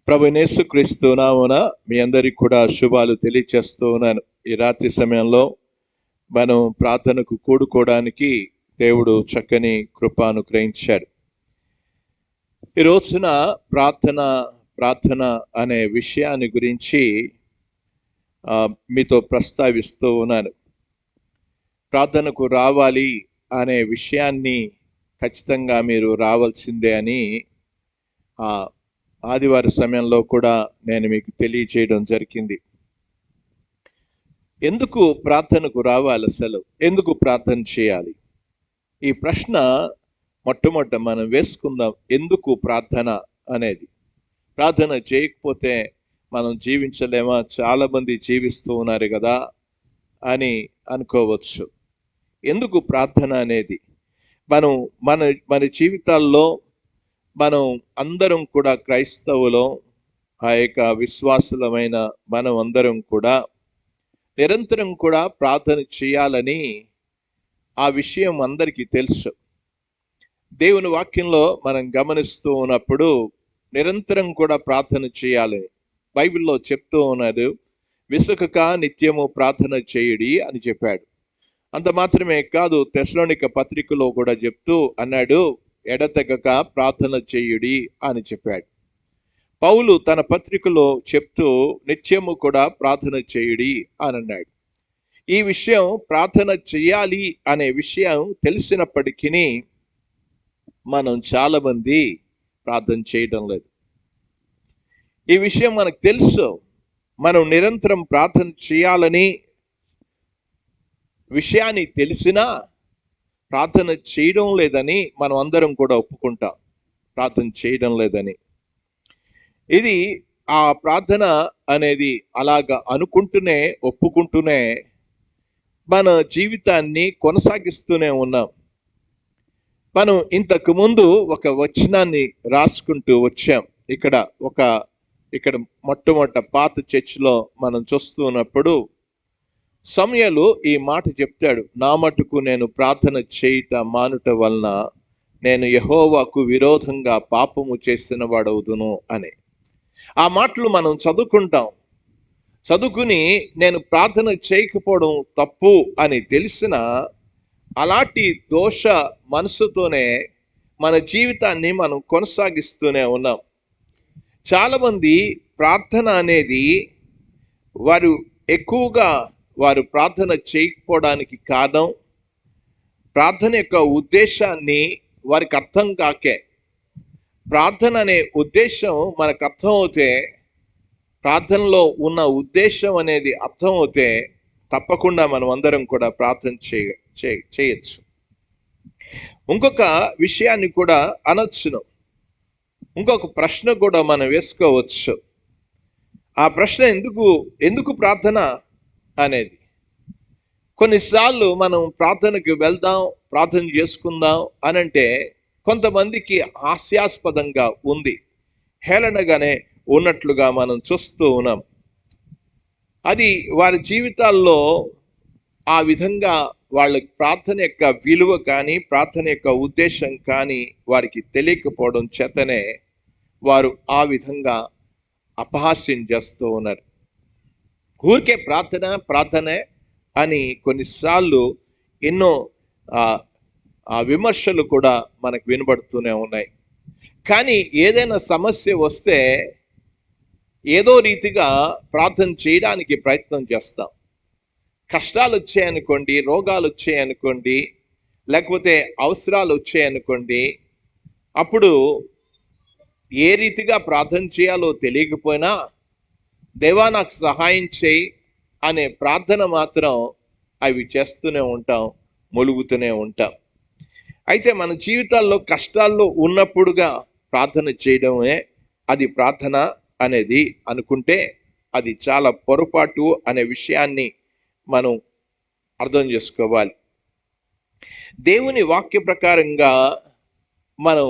ప్రభువైన యేసుక్రీస్తు నామమున మీ అందరికి కూడా శుభాలు తెలియచేస్తూ ఉన్నాను. ఈ రాత్రి సమయంలో మనం ప్రార్థనకు కూడుకోవడానికి దేవుడు చక్కని కృప అనుగ్రహించాడు. ఈ రోజున ప్రార్థన అనే విషయాన్ని గురించి మీతో ప్రస్తావిస్తూ ఉన్నాను. ప్రార్థనకు రావాలి అనే విషయాన్ని ఖచ్చితంగా మీరు రావాల్సిందే అని ఆదివారం సమయంలో కూడా నేను మీకు తెలియజేయడం జరిగింది. ఎందుకు ప్రార్థనకు రావాలి, అసలు ఎందుకు ప్రార్థన చేయాలి? ఈ ప్రశ్న మొట్టమొదట మనం వేసుకుందాం. ఎందుకు ప్రార్థన అనేది? ప్రార్థన చేయకపోతే మనం జీవించలేమా? చాలా మంది జీవిస్తూ ఉన్నారు కదా అని అనుకోవచ్చు. ఎందుకు ప్రార్థన అనేది? మన జీవితాల్లో మనం అందరం కూడా క్రైస్తవులం, ఆ యొక్క విశ్వాసులమైన మనం అందరం కూడా నిరంతరం కూడా ప్రార్థన చేయాలని ఆ విషయం అందరికీ తెలుసు. దేవుని వాక్యంలో మనం గమనిస్తూ ఉన్నప్పుడు నిరంతరం కూడా ప్రార్థన చేయాలని బైబిల్లో చెప్తూ ఉన్నది. విసుకక నిత్యము ప్రార్థన చేయుడి అని చెప్పాడు. అంత మాత్రమే కాదు, తెస్సలోనిక పత్రికలో కూడా చెప్తూ అన్నాడు, ఎడతెగక ప్రార్థన చేయుడి అని చెప్పాడు. పౌలు తన పత్రికలో చెప్తూ నిత్యము కూడా ప్రార్థన చేయుడి అని అన్నాడు. ఈ విషయం, ప్రార్థన చేయాలి అనే విషయం తెలిసినప్పటికీ మనం చాలా మంది ప్రార్థన చేయడం లేదు. ఈ విషయం మనకు తెలుసు, మనం నిరంతరం ప్రార్థన చేయాలని విషయాన్ని తెలిసినా ప్రార్థన చేయడం లేదని మనం అందరం కూడా ఒప్పుకుంటాం. ప్రార్థన చేయడం లేదని. ఇది ఆ ప్రార్థన అనేది అలాగా అనుకుంటూనే ఒప్పుకుంటూనే మన జీవితాన్ని కొనసాగిస్తూనే ఉన్నాం. మనం ఇంతకు ముందు ఒక వచనాన్ని రాసుకుంటూ వచ్చాం. ఇక్కడ మొట్టమొదట పాత చర్చిలో మనం చూస్తున్నప్పుడు సమూయేలు ఈ మాట చెప్తాడు, నా మటుకు నేను ప్రార్థన చేయుట మానుట వలన నేను యెహోవాకు విరోధంగా పాపము చేసిన వాడవుదును అని. ఆ మాటలు మనం చదువుకుని నేను ప్రార్థన చేయకపోవడం తప్పు అని తెలిసిన అలాంటి దోష మనసుతోనే మన జీవితాన్ని మనం కొనసాగిస్తూనే ఉన్నాం. చాలామంది ప్రార్థన అనేది వారు ప్రార్థన చేయకపోవడానికి కారణం ప్రార్థన యొక్క ఉద్దేశాన్ని వారికి అర్థం కాకే. ప్రార్థన అనే ఉద్దేశం మనకు అర్థమవుతే, ప్రార్థనలో ఉన్న ఉద్దేశం అనేది అర్థమవుతే తప్పకుండా మనం అందరం కూడా ప్రార్థన చేయొచ్చు. ఇంకొక విషయాన్ని కూడా అనొచ్చును. ఇంకొక ప్రశ్న కూడా మనం వేసుకోవచ్చు. ఆ ప్రశ్న ఎందుకు ప్రార్థన అనేది. కొన్నిసార్లు మనం ప్రార్థనకి వెళ్దాం, ప్రార్థన చేసుకుందాం అనంటే కొంతమందికి హాస్యాస్పదంగా ఉంది, హేళనగానే ఉన్నట్లుగా మనం చూస్తూ ఉన్నాం. అది వారి జీవితాల్లో ఆ విధంగా వాళ్ళ ప్రార్థన యొక్క విలువ కానీ ప్రార్థన యొక్క ఉద్దేశం కానీ వారికి తెలియకపోవడం చేతనే వారు ఆ విధంగా అపహాస్యం చేస్తూ ఉన్నారు. ఊరికే ప్రార్థనే అని కొన్నిసార్లు ఎన్నో విమర్శలు కూడా మనకు వినబడుతూనే ఉన్నాయి. కానీ ఏదైనా సమస్య వస్తే ఏదో రీతిగా ప్రార్థన చేయడానికి ప్రయత్నం చేస్తాం. కష్టాలు వచ్చాయనుకోండి, రోగాలు వచ్చాయనుకోండి, లేకపోతే అవసరాలు వచ్చాయనుకోండి, అప్పుడు ఏ రీతిగా ప్రార్థన చేయాలో తెలియకపోయినా దేవా నాకు సహాయం చేయి అనే ప్రార్థన మాత్రం అవి చేస్తూనే ఉంటాం, మొలుగుతూనే ఉంటాం. అయితే మన జీవితాల్లో కష్టాల్లో ఉన్నప్పుడుగా ప్రార్థన చేయడమే అది ప్రార్థన అనేది అనుకుంటే అది చాలా పొరపాటు అనే విషయాన్ని మనం అర్థం చేసుకోవాలి. దేవుని వాక్య ప్రకారంగా మనం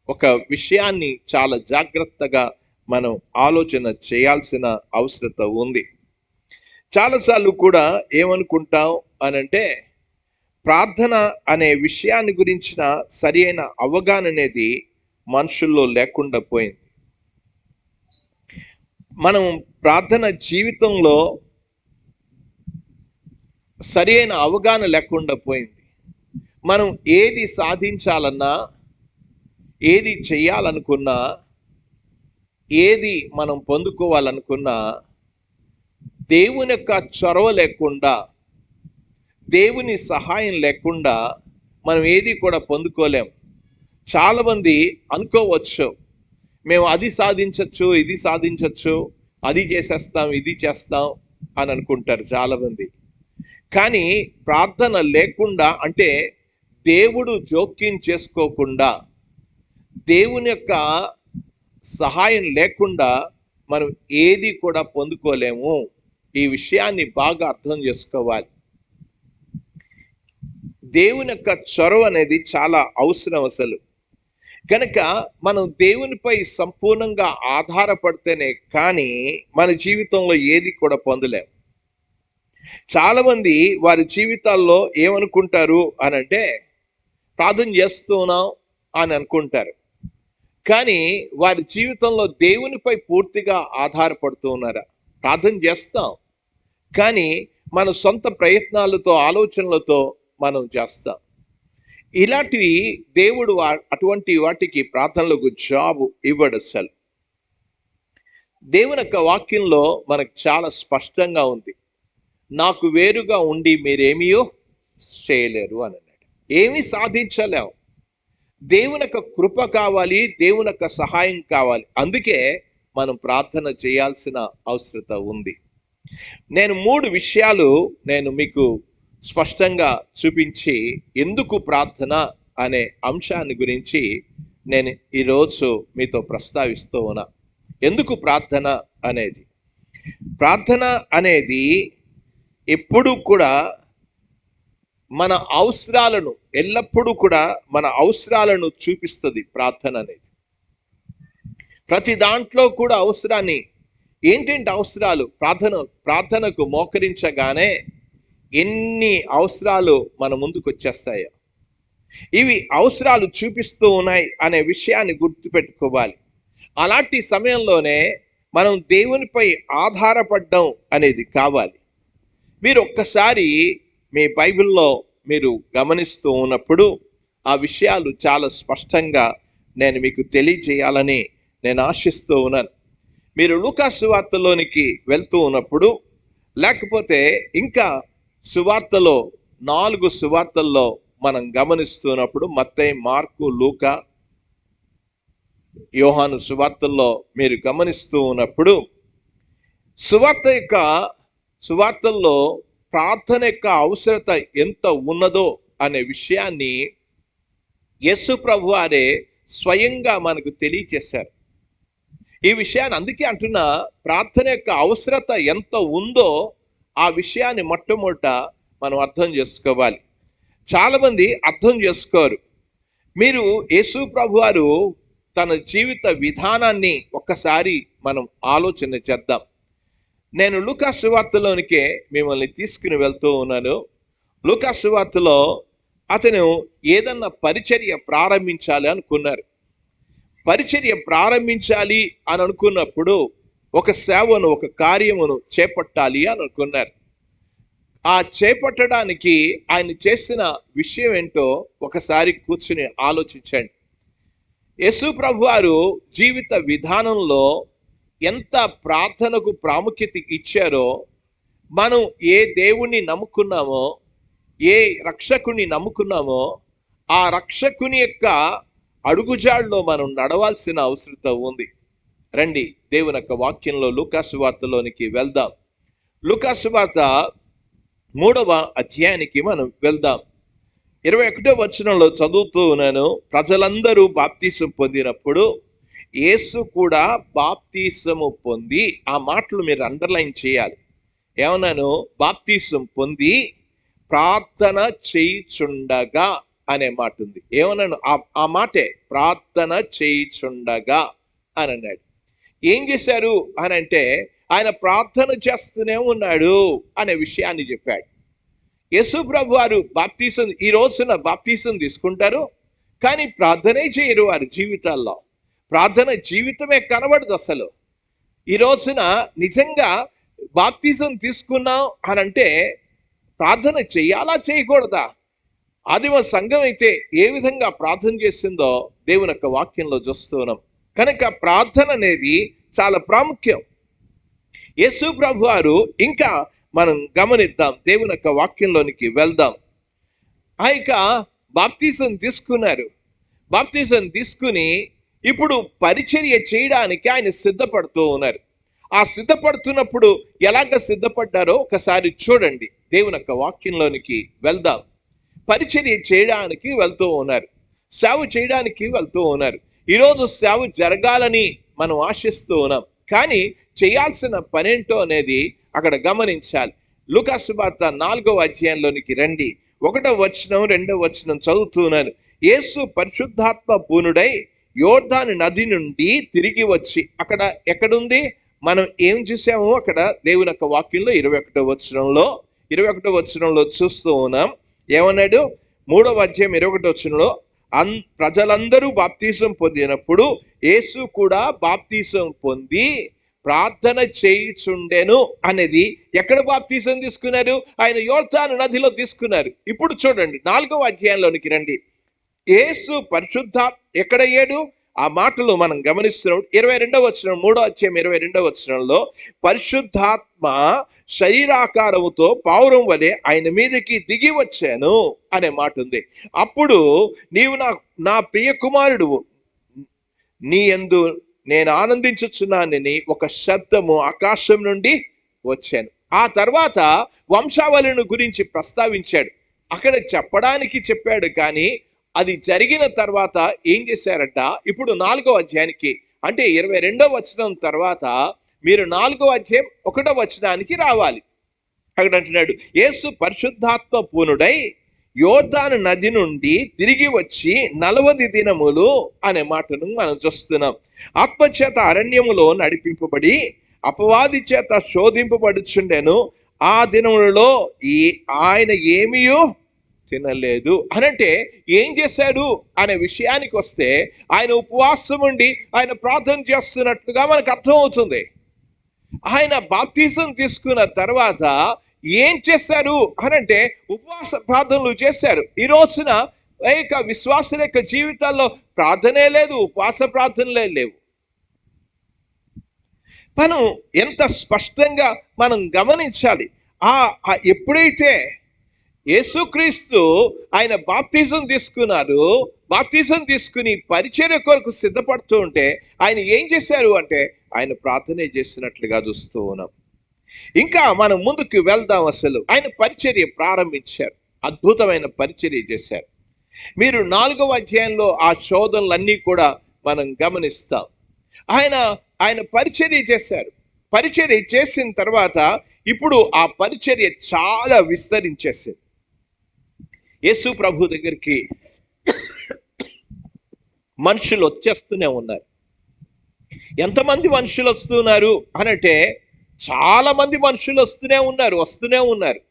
ఒక విషయాన్ని చాలా జాగ్రత్తగా మనం ఆలోచన చేయాల్సిన అవసరత ఉంది. చాలాసార్లు కూడా ఏమనుకుంటాం అనంటే, ప్రార్థన అనే విషయాన్ని గురించిన సరి అయిన అవగాహన అనేది మనుషుల్లో లేకుండా పోయింది. మనం ప్రార్థన జీవితంలో సరి అయిన అవగాహన లేకుండా పోయింది. మనం ఏది సాధించాలన్నా, ఏది చెయ్యాలనుకున్నా, ఏది మనం పొందుకోవాలనుకున్నా దేవుని యొక్క చొరవ లేకుండా, దేవుని సహాయం లేకుండా మనం ఏది కూడా పొందుకోలేం. చాలామంది అనుకోవచ్చు, మేము అది సాధించవచ్చు, ఇది సాధించవచ్చు, అది చేసేస్తాం, ఇది చేస్తాం అని అనుకుంటారు చాలామంది. కానీ ప్రార్థన లేకుండా, అంటే దేవుడు జోక్యం చేసుకోకుండా, దేవుని యొక్క సహాయం లేకుండా మనం ఏది కూడా పొందుకోలేము. ఈ విషయాన్ని బాగా అర్థం చేసుకోవాలి. దేవుని యొక్క చొరవ అనేది చాలా అవసరం అసలు. కనుక మనం దేవునిపై సంపూర్ణంగా ఆధారపడితేనే కానీ మన జీవితంలో ఏది కూడా పొందలేం. చాలా మంది వారి జీవితాల్లో ఏమనుకుంటారు అని అంటే, ప్రార్థన చేస్తున్నాం అని అనుకుంటారు, కానీ వారి జీవితంలో దేవునిపై పూర్తిగా ఆధారపడుతూ ఉన్నారా? ప్రార్థన చేస్తాం, కానీ మన సొంత ప్రయత్నాలతో, ఆలోచనలతో మనం చేస్తాం. ఇలాంటివి దేవుడు అటువంటి వాటికి ప్రార్థనలకు జాబు ఇవ్వడు అసలు. దేవుని యొక్క వాక్యంలో మనకు చాలా స్పష్టంగా ఉంది, నాకు వేరుగా ఉండి మీరేమీయో చేయలేరు అని అన్నాడు. ఏమీ సాధించలేము. దేవుని యొక్క కృప కావాలి, దేవుని యొక్క సహాయం కావాలి. అందుకే మనం ప్రార్థన చేయాల్సిన అవసరత ఉంది. నేను 3 విషయాలు మీకు స్పష్టంగా చూపించి, ఎందుకు ప్రార్థన అనే అంశాన్ని గురించి నేను ఈరోజు మీతో ప్రస్తావిస్తూ ఉన్నా. ఎందుకు ప్రార్థన అనేది? ప్రార్థన అనేది ఎప్పుడూ కూడా మన అవసరాలను, ఎల్లప్పుడూ కూడా మన అవసరాలను చూపిస్తుంది ప్రార్థన అనేది. ప్రతి దాంట్లో కూడా అవసరాన్ని, ఏంటంటే అవసరాలు, ప్రార్థనకు మోకరించగానే ఎన్ని అవసరాలు మన ముందుకు వచ్చేస్తాయో, ఇవి అవసరాలు చూపిస్తూ ఉన్నాయి అనే విషయాన్ని గుర్తుపెట్టుకోవాలి. అలాంటి సమయంలోనే మనం దేవునిపై ఆధారపడడం అనేది కావాలి. మీరు ఒక్కసారి మీ బైబిల్లో మీరు గమనిస్తూ ఉన్నప్పుడు ఆ విషయాలు చాలా స్పష్టంగా నేను మీకు తెలియజేయాలని నేను ఆశిస్తూ ఉన్నాను. మీరు లూకా సువార్తలోనికి వెళ్తూ ఉన్నప్పుడు, లేకపోతే ఇంకా సువార్తలో 4 సువార్తల్లో మనం గమనిస్తున్నప్పుడు, మత్తయి, మార్కు, లూకా, యోహాను సువార్తల్లో మీరు గమనిస్తూ ఉన్నప్పుడు, సువార్తల్లో ప్రార్థన యొక్క అవసరత ఎంత ఉన్నదో అనే విషయాన్ని యేసు ప్రభువారే స్వయంగా మనకు తెలియచేశారు. ఈ విషయాన్ని అందుకే అంటున్నా, ప్రార్థన యొక్క అవసరత ఎంత ఉందో ఆ విషయాన్ని మొట్టమొదట మనం అర్థం చేసుకోవాలి. చాలామంది అర్థం చేసుకోరు. మీరు యేసు ప్రభువారు తన జీవిత విధానాన్ని ఒక్కసారి మనం ఆలోచన చేద్దాం. నేను లూకా సువార్తలోనికే మిమ్మల్ని తీసుకుని వెళ్తూ ఉన్నాను. లూకా సువార్తలో అతను ఏదన్నా పరిచర్య ప్రారంభించాలి అనుకున్నారు. పరిచర్య ప్రారంభించాలి అని అనుకున్నప్పుడు ఒక సేవను, ఒక కార్యమును చేపట్టాలి అని అనుకున్నారు. ఆ చేపట్టడానికి ఆయన చేసిన విషయం ఏంటో ఒకసారి కూర్చుని ఆలోచించండి. యేసు ప్రభువారు జీవిత విధానంలో ఎంత ప్రార్థనకు ప్రాముఖ్యత ఇచ్చారో, మనం ఏ దేవుణ్ణి నమ్ముకున్నామో, ఏ రక్షకుని నమ్ముకున్నామో, ఆ రక్షకుని యొక్క అడుగుజాడలో మనం నడవాల్సిన అవసరత ఉంది. రండి దేవుని యొక్క వాక్యంలో లూకా సువార్తలోనికి వెళ్దాం. లూకా సువార్త 3వ అధ్యాయానికి మనం వెళ్దాం. 21వ వచనంలో చదువుతూ ఉన్నాను. ప్రజలందరూ బాప్తీసం పొందినప్పుడు యేసు కూడా బాప్తీసము పొంది, ఆ మాటలు మీరు అండర్లైన్ చేయాలి. ఏమన్నాను? బాప్తీసం పొంది ప్రార్థన చేయుచుండగా అనే మాట ఉంది. ఏమన్నాను? ఆ మాటే, ప్రార్థన చేయుచుండగా అని అన్నాడు. ఏం చేశారు అని అంటే, ఆయన ప్రార్థన చేస్తూనే ఉన్నాడు అనే విషయాన్ని చెప్పాడు. యేసు ప్రభు వారు బాప్తీసం, ఈ రోజున బాప్తీసం తీసుకుంటారు, కానీ ప్రార్థనే చేయరు వారి జీవితాల్లో. ప్రార్థన జీవితమే కనబడదు అసలు. ఈ రోజున నిజంగా బాప్తిజం తీసుకున్నాం అని అంటే ప్రార్థన చెయ్యాలా చేయకూడదా? ఆదిమ సంఘం అయితే ఏ విధంగా ప్రార్థన చేసిందో దేవుని యొక్క వాక్యంలో చూస్తున్నాం. కనుక ప్రార్థన అనేది చాలా ప్రాముఖ్యం. యేసు ప్రభు వారు ఇంకా మనం గమనిద్దాం, దేవుని యొక్క వాక్యంలోనికి వెళ్దాం. ఆ యొక్క బాప్తిజం తీసుకున్నారు. బాప్తిజం తీసుకుని ఇప్పుడు పరిచర్య చేయడానికి ఆయన సిద్ధపడుతూ ఉన్నారు. ఆ సిద్ధపడుతున్నప్పుడు ఎలాగ సిద్ధపడ్డారో ఒకసారి చూడండి. దేవుని యొక్క వాక్యంలోనికి వెళ్దాం. పరిచర్య చేయడానికి వెళ్తూ ఉన్నారు, సేవ చేయడానికి వెళ్తూ ఉన్నారు. ఈరోజు సేవ జరగాలని మనం ఆశిస్తూ ఉన్నాం, కానీ చేయాల్సిన పనేంటో అనేది అక్కడ గమనించాలి. లూకా సువార్త 4వ అధ్యాయంలోనికి రండి. 1వ వచనం 2వ వచనం చదువుతున్నాను. యేసు పరిశుద్ధాత్మ పూర్ణుడై యోర్దాను నది నుండి తిరిగి వచ్చి, అక్కడ ఎక్కడుంది మనం ఏం చూసాము అక్కడ దేవుని యొక్క వాక్యంలో 21వ వచనంలో చూస్తూ ఉన్నాం. ఏమన్నాడు? 3వ అధ్యాయం 21వ వచనంలో ప్రజలందరూ బాప్తీసం పొందినప్పుడు యేసు కూడా బాప్తీసం పొంది ప్రార్థన చేయుచుండెను అనేది. ఎక్కడ బాప్తీసం తీసుకున్నారు? ఆయన యోర్దాను నదిలో తీసుకున్నారు. ఇప్పుడు చూడండి 4వ అధ్యాయంలోనికి రండి. యేసు ఎక్కడయ్యాడు? ఆ మాటలు మనం గమనిస్తున్నాం. 22వ వచనం, 3వ అధ్యాయం 22వ వచనంలో పరిశుద్ధాత్మ శరీరాకారముతో పావురం వలె ఆయన మీదకి దిగి వచ్చాను అనే మాట ఉంది. అప్పుడు నీవు నా ప్రియ కుమారుడు, నీ యందు నేను ఆనందించుచున్నానని ఒక శబ్దము ఆకాశం నుండి వచ్చాను. ఆ తర్వాత వంశావళిని గురించి ప్రస్తావించాడు. అక్కడ చెప్పాడు, కానీ అది జరిగిన తర్వాత ఏం చేశారంట? ఇప్పుడు 4వ అధ్యాయానికి అంటే 22వ వచనం తర్వాత మీరు 4వ అధ్యాయం 1వ వచనానికి రావాలి. అక్కడ అంటున్నాడు, యేసు పరిశుద్ధాత్మ పూర్ణుడై యోర్దాను నది నుండి తిరిగి వచ్చి 40 దినములు అనే మాటను మనం చూస్తున్నాం. ఆత్మచేత అరణ్యములో నడిపింపబడి అపవాది చేత శోధింపబడుచుండెను. ఆ దినములలో ఆయన ఏమీయూ తినలేదు అనంటే ఏం చేశాడు అనే విషయానికి వస్తే, ఆయన ఉపవాసం ఉండి ఆయన ప్రార్థన చేస్తున్నట్లుగా మనకు అర్థమవుతుంది. ఆయన బాప్తిజం తీసుకున్న తర్వాత ఏం చేశారు అనంటే ఉపవాస ప్రార్థనలు చేశారు. ఈ రోజున విశ్వాసుల యొక్క జీవితాల్లో ప్రార్థనే లేదు, ఉపవాస ప్రార్థనలే లేవు. మనం ఎంత స్పష్టంగా మనం గమనించాలి. ఎప్పుడైతే యేసుక్రీస్తు ఆయన బాప్తిజం తీసుకున్నారు, బాప్తిజం తీసుకుని పరిచర్య కొరకు సిద్ధపడుతూ ఉంటే ఆయన ఏం చేశారు అంటే ఆయన ప్రార్థనే చేస్తున్నట్లుగా చూస్తూ ఉన్నాం. ఇంకా మనం ముందుకు వెళ్దాం. అసలు ఆయన పరిచర్య ప్రారంభించారు, అద్భుతమైన పరిచర్య చేశారు. మీరు 4వ అధ్యాయంలో ఆ శోధనలన్నీ కూడా మనం గమనిస్తాం. ఆయన పరిచర్య చేశారు. పరిచర్య చేసిన తర్వాత ఇప్పుడు ఆ పరిచర్య చాలా విస్తరించేసింది. యేసు ప్రభు దగ్గరికి మనుషులు వచ్చేస్తూనే ఉన్నారు. ఎంతమంది మనుషులు వస్తున్నారు అనంటే చాలా మంది మనుషులు వస్తూనే ఉన్నారు.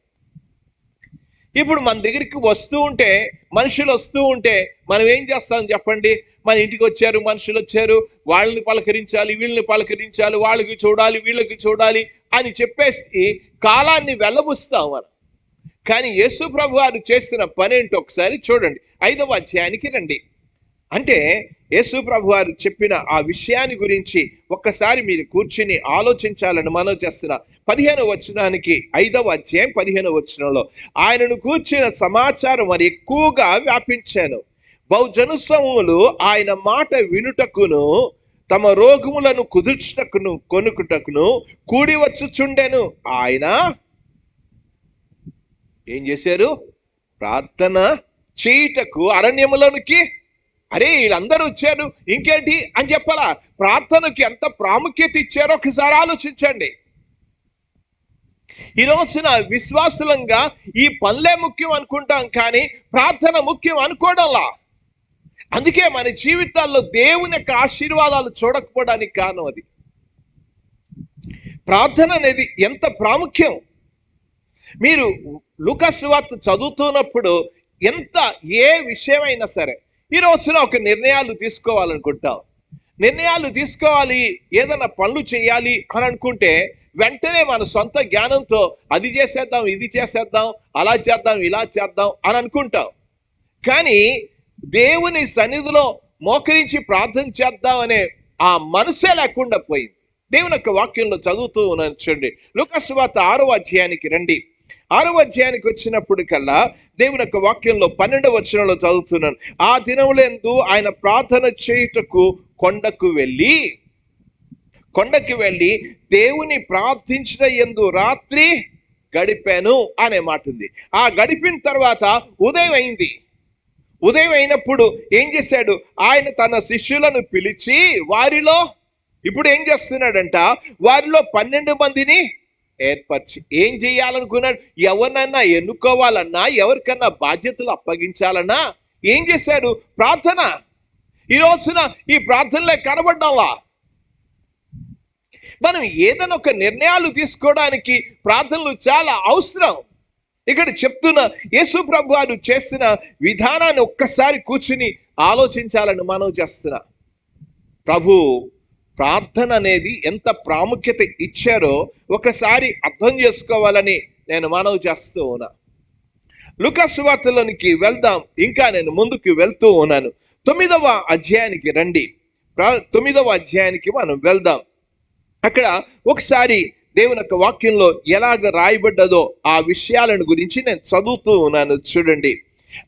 ఇప్పుడు మన దగ్గరికి మనుషులు వస్తూ ఉంటే మనం ఏం చేస్తాం చెప్పండి? మన ఇంటికి వచ్చారు, మనుషులు వచ్చారు, వాళ్ళని పలకరించాలి, వీళ్ళని పలకరించాలి, వాళ్ళకి చూడాలి, వీళ్ళకి చూడాలి అని చెప్పేసి కాలాన్ని వెళ్ళబుస్తాం మనం. కానీ యేసు ప్రభు వారు చేసిన పని ఏంటో ఒకసారి చూడండి. 5వ అధ్యాయానికి రండి. అంటే యేసు ప్రభు వారు చెప్పిన ఆ విషయాన్ని గురించి ఒక్కసారి మీరు కూర్చుని ఆలోచించాలని మనం చేస్తున్న 15వ వచనానికి 5వ అధ్యాయం 15వ వచనంలో ఆయనను కూర్చిన సమాచారం మరి ఎక్కువగా వ్యాపించాను. బహుజన సమూహములు ఆయన మాట వినుటకును తమ రోగములను కుదుర్చుటకును కొనుక్కుటకును కూడి వచ్చుచుండెను. ఆయన ఏం చేశారు? ప్రార్థన చేయుటకు అరణ్యములోనికి. అరే వీళ్ళందరూ వచ్చారు, ఇంకేంటి అని చెప్పాలా? ప్రార్థనకి ఎంత ప్రాముఖ్యత ఇచ్చారో ఒకసారి ఆలోచించండి. ఈ రోజున విశ్వాసులంగా ఈ పనులే ముఖ్యం అనుకుంటాం, కానీ ప్రార్థన ముఖ్యం అనుకోవడంలా. అందుకే మన జీవితాల్లో దేవుని యొక్క ఆశీర్వాదాలు చూడకపోవడానికి కారణం అది. ప్రార్థన అనేది ఎంత ప్రాముఖ్యం. మీరు లూకా సువార్త చదువుతున్నప్పుడు ఏ విషయమైనా సరే ఈ రోజున ఒక నిర్ణయాలు తీసుకోవాలనుకుంటాం. నిర్ణయాలు తీసుకోవాలి, ఏదైనా పనులు చేయాలి అని అనుకుంటే వెంటనే మన సొంత జ్ఞానంతో అది చేసేద్దాం, ఇది చేసేద్దాం, అలా చేద్దాం, ఇలా చేద్దాం అని అనుకుంటాం. కానీ దేవుని సన్నిధిలో మోకరించి ప్రార్థన చేద్దాం అనే ఆ మనసే లేకుండా పోయింది. దేవుని యొక్క వాక్యంలో చదువుతూ ఉన్నాను చూడండి. లూకా సువార్త 6వ అధ్యాయానికి రండి. 6వ అధ్యాయానికి వచ్చినప్పుడు కల్లా దేవుని యొక్క వాక్యంలో 12వ వచనంలో చదువుతున్నాను. ఆ దినములందు ఆయన ప్రార్థన చేయుటకు కొండకు వెళ్ళి దేవుని ప్రార్థించిన యందు రాత్రి గడిపాను అనే మాట ఉంది. ఆ గడిపిన తర్వాత ఉదయం అయింది. ఉదయం అయినప్పుడు ఏం చేశాడు? ఆయన తన శిష్యులను పిలిచి వారిలో ఇప్పుడు ఏం చేస్తున్నాడంట? వారిలో 12 మందిని ఏర్పరిచి ఏం చేయాలనుకున్నాడు? ఎవరినన్నా ఎన్నుకోవాలన్నా, ఎవరికన్నా బాధ్యతలు అప్పగించాలన్నా ఏం చేశాడు? ప్రార్థన. ఈ రోజున ఈ ప్రార్థనలే కనబడ్డావా? మనం ఏదైనా ఒక నిర్ణయాలు తీసుకోవడానికి ప్రార్థనలు చాలా అవసరం. ఇక్కడ చెప్తున్న యేసు ప్రభు వారు చేసిన విధానాన్ని ఒక్కసారి కూర్చుని ఆలోచించాలని మనం చేస్తున్నా. ప్రభు ప్రార్థన అనేది ఎంత ప్రాముఖ్యత ఇచ్చారో ఒకసారి అర్థం చేసుకోవాలని నేను మనవి చేస్తూ ఉన్నా. లూకా సువార్తలోనికి వెళ్దాం. ఇంకా నేను ముందుకు వెళ్తూ ఉన్నాను. 9వ అధ్యాయానికి రండి. 9వ అధ్యాయానికి మనం వెళ్దాం. అక్కడ ఒకసారి దేవుని యొక్క వాక్యంలో ఎలాగ రాయబడ్డదో ఆ విషయాలను గురించి నేను చదువుతూ ఉన్నాను చూడండి.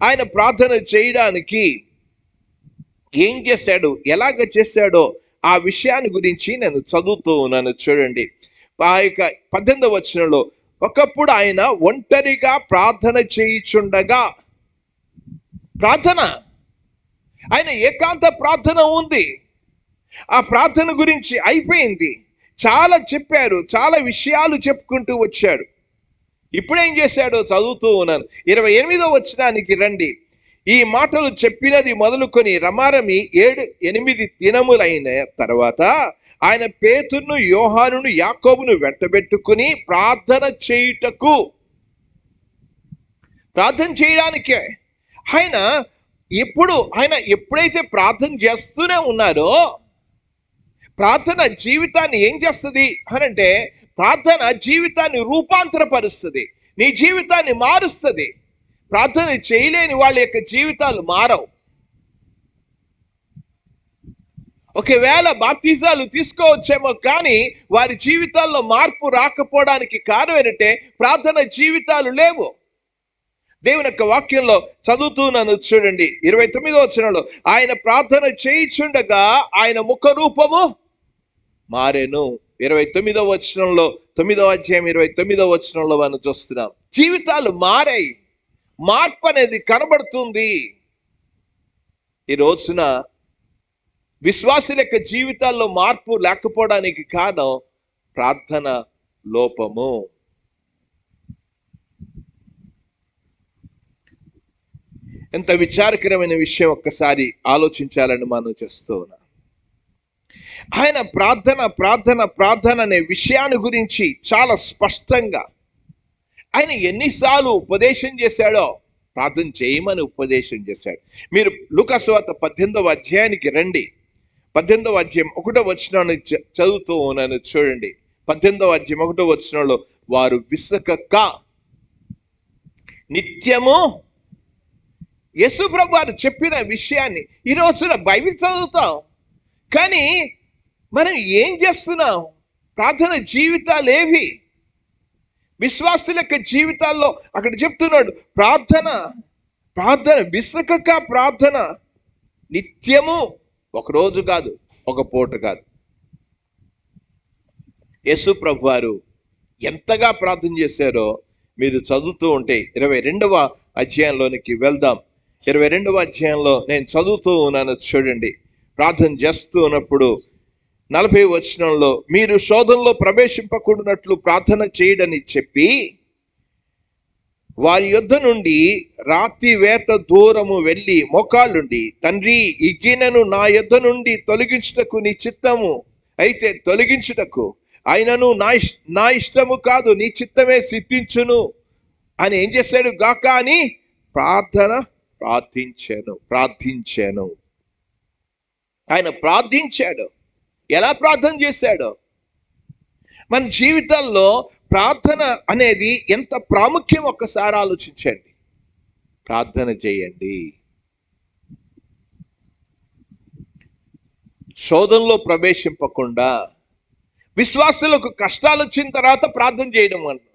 ఆయన ప్రార్థన చేయడానికి ఏం చేశాడు, ఎలాగ చేశాడో ఆ విషయాన్ని గురించి నేను చదువుతూ ఉన్నాను చూడండి. ఆ యొక్క 18వ వచనంలో, ఒకప్పుడు ఆయన ఒంటరిగా ప్రార్థన చేయుచుండగా, ప్రార్థన, ఆయన ఏకాంత ప్రార్థన ఉంది. ఆ ప్రార్థన గురించి అయిపోయింది. చాలా చెప్పారు, చాలా విషయాలు చెప్పుకుంటూ వచ్చాడు. ఇప్పుడేం చేశాడో చదువుతూ ఉన్నాను. 28వ వచనానికి రండి. ఈ మాటలు చెప్పినది మొదలుకొని రమారమి 7-8 దినములైన తర్వాత ఆయన పేతురును, యోహానును, యాకోబును వెంటబెట్టుకుని ప్రార్థన చేయడానికే ఆయన ఎప్పుడైతే ప్రార్థన చేస్తూనే ఉన్నారో, ప్రార్థన జీవితాన్ని ఏం చేస్తుంది అనంటే, ప్రార్థన జీవితాన్ని రూపాంతరపరుస్తుంది, నీ జీవితాన్ని మారుస్తుంది. ప్రార్థన చేయలేని వాళ్ళ యొక్క జీవితాలు మారవు. ఒకవేళ బాప్తిజాలు తీసుకోవచ్చేమో కానీ వారి జీవితాల్లో మార్పు రాకపోవడానికి కారణం ఏంటంటే ప్రార్థన జీవితాలు లేవు. దేవుని యొక్క వాక్యంలో చదువుతున్నాను చూడండి. 29వ వచనంలో, ఆయన ప్రార్థన చేయుచుండగా ఆయన ముఖ రూపము మారెను. 29వ వచనంలో, 9వ అధ్యాయం 29వ వచనంలో మనం చూస్తున్నాం. జీవితాలు మారాయి, మార్పు అనేది కనబడుతుంది. ఈ రోజున విశ్వాసుల యొక్క జీవితాల్లో మార్పు లేకపోవడానికి కారణం ప్రార్థన లోపము. ఎంత విచారకరమైన విషయం ఒక్కసారి ఆలోచించాలని మనం చేస్తూ ఉన్నాం. ఆయన ప్రార్థన అనే విషయాన్ని గురించి చాలా స్పష్టంగా ఆయన ఎన్నిసార్లు ఉపదేశం చేశాడో, ప్రార్థన చేయమని ఉపదేశం చేశాడు. మీరు లూకా సువార్త 18వ అధ్యాయానికి రండి. 18వ అధ్యాయం 1వ వచనాన్ని చదువుతూ ఉన్నాను చూడండి. 18వ అధ్యాయం 1వ వచనంలో, వారు విసకక నిత్యము, యేసు ప్రభు వారు చెప్పిన విషయాన్ని ఈ రోజున బైబిల్ చదువుతాం కానీ మనం ఏం చేస్తున్నాం? ప్రార్థన జీవితాలు ఏవి? విశ్వాసుల యొక్క జీవితాల్లో అక్కడ చెప్తున్నాడు, ప్రార్థన విసకక ప్రార్థన నిత్యము, ఒక రోజు కాదు, ఒక పూట కాదు. యేసు ప్రభు వారు ఎంతగా ప్రార్థన చేశారో మీరు చదువుతూ ఉంటే 22వ అధ్యాయంలోనికి వెళ్దాం. 22వ అధ్యాయంలో నేను చదువుతూ ఉన్నాను చూడండి. ప్రార్థన చేస్తూ ఉన్నప్పుడు 40వ వచనంలో, మీరు శోధనలో ప్రవేశింపకూడనట్లు ప్రార్థన చేయడని చెప్పి వారి యొద్ద నుండి రాతి వేత దూరము వెళ్ళి మోకాళ్ళుండి, తండ్రి ఈ గిన్నెను నా యొద్ద నుండి తొలగించుటకు నీ చిత్తము అయితే తొలగించుటకు, ఆయనను నా ఇష్టము కాదు నీ చిత్తమే సిద్ధించును అని ఏం చేశాడు గాక అని ప్రార్థించాను. ఆయన ప్రార్థించాడు. ఎలా ప్రార్థన చేశాడు? మన జీవితాల్లో ప్రార్థన అనేది ఎంత ప్రాముఖ్యం ఒక్కసారి ఆలోచించండి. ప్రార్థన చేయండి. శోధనలో ప్రవేశింపకుండా, విశ్వాసులకు కష్టాలు వచ్చిన తర్వాత ప్రార్థన చేయడం అంటారు,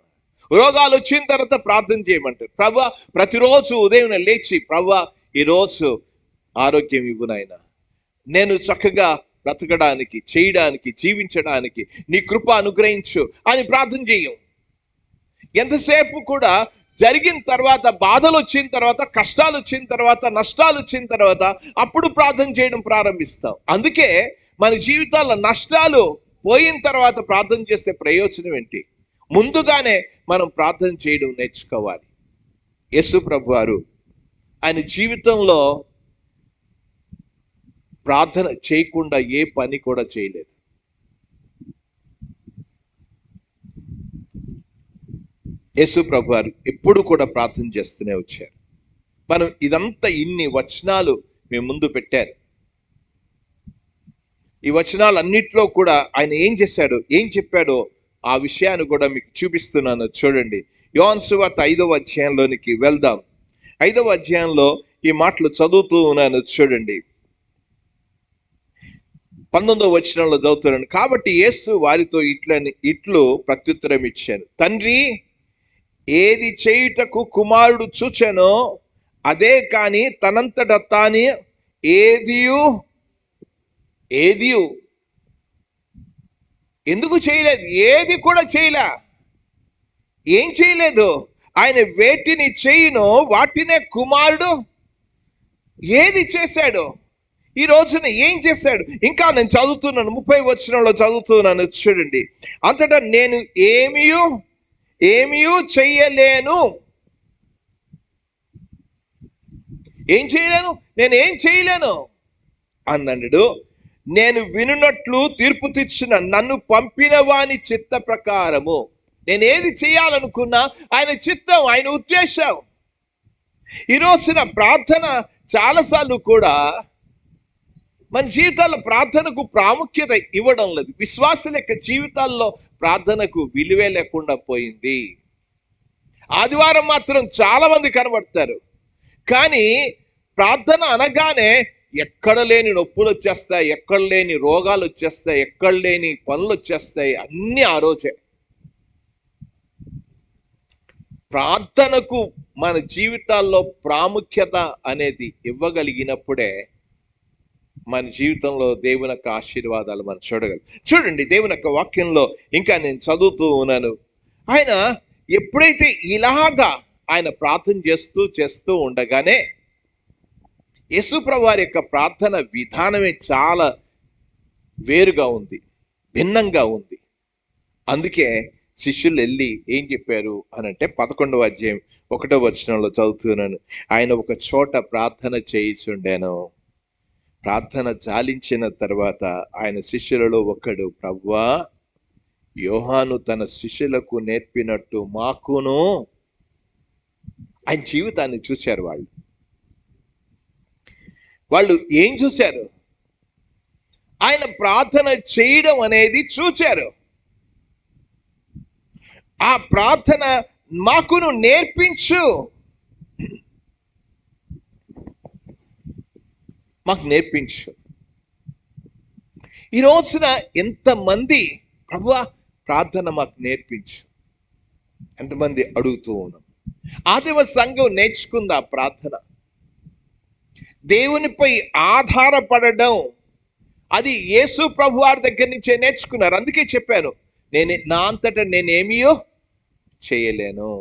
రోగాలు వచ్చిన తర్వాత ప్రార్థన చేయమంటారు. ప్రభువా, ప్రతిరోజు ఉదయం లేచి ప్రభువా ఈరోజు ఆరోగ్యం ఇవ్వు నాయనా, నేను చక్కగా బ్రతకడానికి, చేయడానికి, జీవించడానికి నీ కృప అనుగ్రహించు అని ప్రార్థన చేయం. ఎంతసేపు కూడా జరిగిన తర్వాత, బాధలు వచ్చిన తర్వాత, కష్టాలు వచ్చిన తర్వాత, నష్టాలు వచ్చిన తర్వాత అప్పుడు ప్రార్థన చేయడం ప్రారంభిస్తాం. అందుకే మన జీవితాల్లో నష్టాలు పోయిన తర్వాత ప్రార్థన చేస్తే ప్రయోజనం ఏంటి? ముందుగానే మనం ప్రార్థన చేయడం నేర్చుకోవాలి. యేసు ప్రభు వారు ఆయన జీవితంలో ప్రార్థన చేయకుండా ఏ పని కూడా చేయలేదు. యేసు ప్రభు వారు ఎప్పుడు కూడా ప్రార్థన చేస్తూనే వచ్చారు. మనం ఇదంతా ఇన్ని వచనాలు మీ ముందు పెట్టారు. ఈ వచనాలు అన్నిట్లో కూడా ఆయన ఏం చేశాడో, ఏం చెప్పాడో ఆ విషయాన్ని కూడా మీకు చూపిస్తున్నాను. చూడండి, యోహాను సువార్త 5వ అధ్యాయంలోనికి వెళ్దాం. 5వ అధ్యాయంలో ఈ మాటలు చదువుతూ ఉన్నాను. చూడండి, 19వ వచనంలో చదువుతున్నాను. కాబట్టి యేసు వారితో ఇట్లు ప్రత్యుత్తరం ఇచ్చాను, తండ్రి ఏది చేయుటకు కుమారుడు చూచెనో అదే కాని తనంతట తానే ఏదియు ఎందుకు చేయలేదు? ఏది కూడా చేయలే. ఏం చేయలేదు? ఆయన వేటిని చేయునో వాటినే కుమారుడు ఏది చేశాడు? ఈ రోజున ఏం చేశాడు? ఇంకా నేను చదువుతున్నాను, 30వ వచనంలో చదువుతున్నాను. చూడండి, అంతటా నేను ఏమీ చెయ్యలేను. ఏం చేయలేను? నేను ఏం చేయలేను అన్నాడు. నేను వినున్నట్లు తీర్పు తెచ్చిన నన్ను పంపిన వాని చిత్త ప్రకారము. నేను ఏది చేయాలనుకున్నా ఆయన చిత్తం, ఆయన ఉద్దేశం. ఈ రోజున ప్రార్థన చాలాసార్లు కూడా మన జీవితాల్లో ప్రార్థనకు ప్రాముఖ్యత ఇవ్వడం లేదు. విశ్వాసుల యొక్క జీవితాల్లో ప్రార్థనకు విలువే లేకుండా పోయింది. ఆదివారం మాత్రం చాలా మంది కనబడతారు, కానీ ప్రార్థన అనగానే ఎక్కడ లేని నొప్పులు వచ్చేస్తాయి, ఎక్కడ లేని రోగాలు వచ్చేస్తాయి, ఎక్కడ లేని పనులు వచ్చేస్తాయి, అన్ని ఆ రోజే. ప్రార్థనకు మన జీవితాల్లో ప్రాముఖ్యత అనేది ఇవ్వగలిగినప్పుడే మన జీవితంలో దేవుని యొక్క ఆశీర్వాదాలు మనం చూడగలం. చూడండి, దేవుని యొక్క వాక్యంలో ఇంకా నేను చదువుతూ ఉన్నాను. ఆయన ఎప్పుడైతే ఇలాగా ఆయన ప్రార్థన చేస్తూ ఉండగానే యేసుప్రభు వారి యొక్క ప్రార్థన విధానమే చాలా వేరుగా ఉంది, భిన్నంగా ఉంది. అందుకే శిష్యులు వెళ్ళి ఏం చెప్పారు అనంటే 11వ అధ్యాయం 1వ వచనంలో చదువుతున్నాను. ఆయన ఒక చోట ప్రార్థన చేయిచుండాను. ప్రార్థన చాలించిన తర్వాత ఆయన శిష్యులలో ఒకడు, ప్రభువా, యోహాను తన శిష్యులకు నేర్పినట్టు మాకును. ఆయన జీవితాన్ని చూశారు. వాళ్ళు ఏం చూశారు? ఆయన ప్రార్థన చేయడం అనేది చూశారు. ఆ ప్రార్థన మాకును నేర్పించు, మాకు నేర్పించు. ఈ రోజున ఎంతమంది ప్రభువా ప్రార్థన మాకు నేర్పించు, ఎంతమంది అడుగుతూ ఉన్నాం. ఆదిమ సంఘం నేర్చుకుందా ప్రార్థన? దేవునిపై ఆధారపడడం అది యేసు ప్రభు వారి దగ్గర నుంచే నేర్చుకున్నారు. అందుకే చెప్పాను, నా అంతటా నేనేమియో చెయ్యను.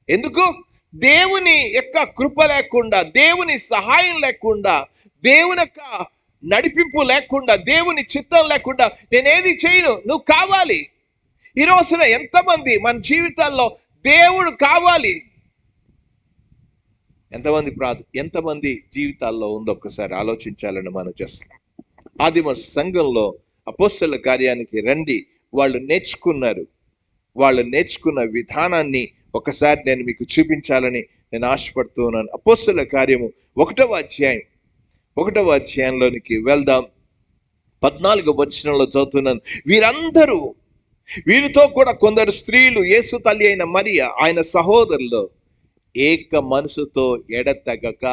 ఎందుకు? దేవుని యొక్క కృప లేకుండా, దేవుని సహాయం లేకుండా, దేవుని యొక్క నడిపింపు లేకుండా, దేవుని చిత్తం లేకుండా నేనేది చేయను. నువ్వు కావాలి. ఈ రోజున ఎంతమంది మన జీవితాల్లో దేవుడు కావాలి, ఎంతమంది జీవితాల్లో ఉందో ఒక్కసారి ఆలోచించాలని మనం చేస్తున్నాం. ఆదిమ సంఘంలో అపోస్తలుల కార్యానికి రండి. వాళ్ళు నేర్చుకున్న విధానాన్ని ఒకసారి నేను మీకు చూపించాలని నేను ఆశపడుతూ ఉన్నాను. అపోస్తలుల కార్యము 1వ అధ్యాయం 1వ అధ్యాయంలోనికి వెళ్దాం. 14వ వచనంలో చదువుతున్నాను. వీరితో కూడా కొందరు స్త్రీలు యేసు తల్లి అయిన మరియ ఆయన సహోదరులు ఏక మనసుతో ఎడతెగక.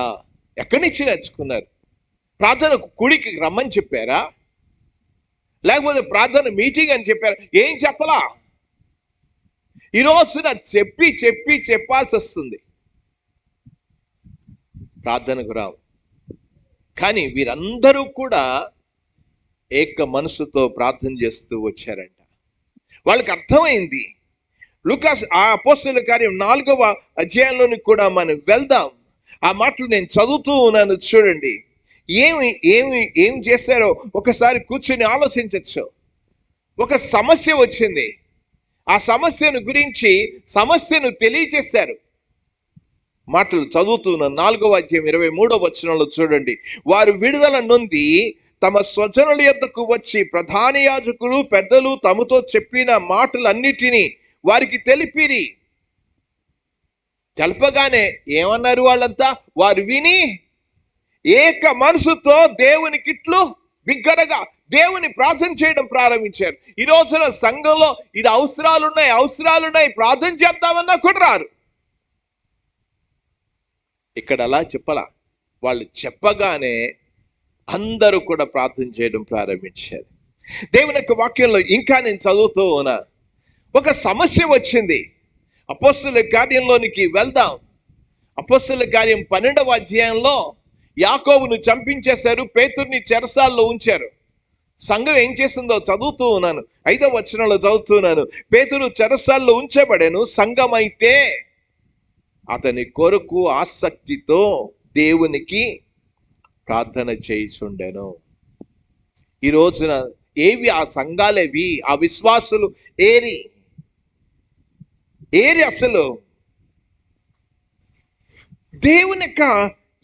ఎక్కడి నుంచి నేర్చుకున్నారు? ప్రార్థన కుడికి రమ్మని చెప్పారా? లేకపోతే ప్రార్థన మీటింగ్ అని చెప్పారా? ఏం చెప్పలా. ఈ రోజున చెప్పాల్సి వస్తుంది. ప్రార్థనకు రావు. కానీ వీరందరూ కూడా ఏక మనసుతో ప్రార్థన చేస్తూ వచ్చారంట. వాళ్ళకి అర్థమైంది. లూకాసు ఆ అపోస్తలుల కార్యం 4వ అధ్యాయంలోనికి కూడా మనం వెళ్దాం. ఆ మాటలు నేను చదువుతూ ఉన్నాను, చూడండి. ఏం చేశారో ఒకసారి కూర్చొని ఆలోచించచ్చు. ఒక సమస్య వచ్చింది. ఆ సమస్యను తెలియజేశారు. మాటలు చదువుతున్నాను. 4వ అధ్యాయం 23వ వచనంలో చూడండి. వారు విడుదల నొంది తమ స్వజనుల యొద్దకు వచ్చి ప్రధాన యాజకులు పెద్దలు తమతో చెప్పిన మాటలన్నిటినీ వారికి తెలపగానే ఏమన్నారు వాళ్ళంతా? వారు విని ఏక మనసుతో దేవునికిట్లు బిగ్గరగా దేవుని ప్రార్థన చేయడం ప్రారంభించారు. ఈ రోజున సంఘంలో ఇది అవసరాలున్నాయి ప్రార్థన చేద్దామన్నా కూడా రారు. ఇక్కడ అలా చెప్పలా. వాళ్ళు చెప్పగానే అందరూ కూడా ప్రార్థన చేయడం ప్రారంభించారు. దేవుని యొక్క వాక్యంలో ఇంకా నేను చదువుతూ ఉన్నా. ఒక సమస్య వచ్చింది. అపోస్తలుల కార్యంలోనికి వెళ్దాం. అపోస్తలుల కార్యం 12వ అధ్యాయంలో యాకోబును చంపించేశారు, పేతురుని చెరసాల్లో ఉంచారు. సంఘం ఏం చేసిందో చదువుతూ ఉన్నాను. 5వ వచనంలో చదువుతున్నాను. పేతురు చెరసాల్లో ఉంచబడెను, సంఘమైతే అతని కొరకు ఆసక్తితో దేవునికి ప్రార్థన చేయుచుండెను. ఈ రోజున ఏవి ఆ సంఘాలేవి? ఆ విశ్వాసులు ఏరి అసలు దేవుని యొక్క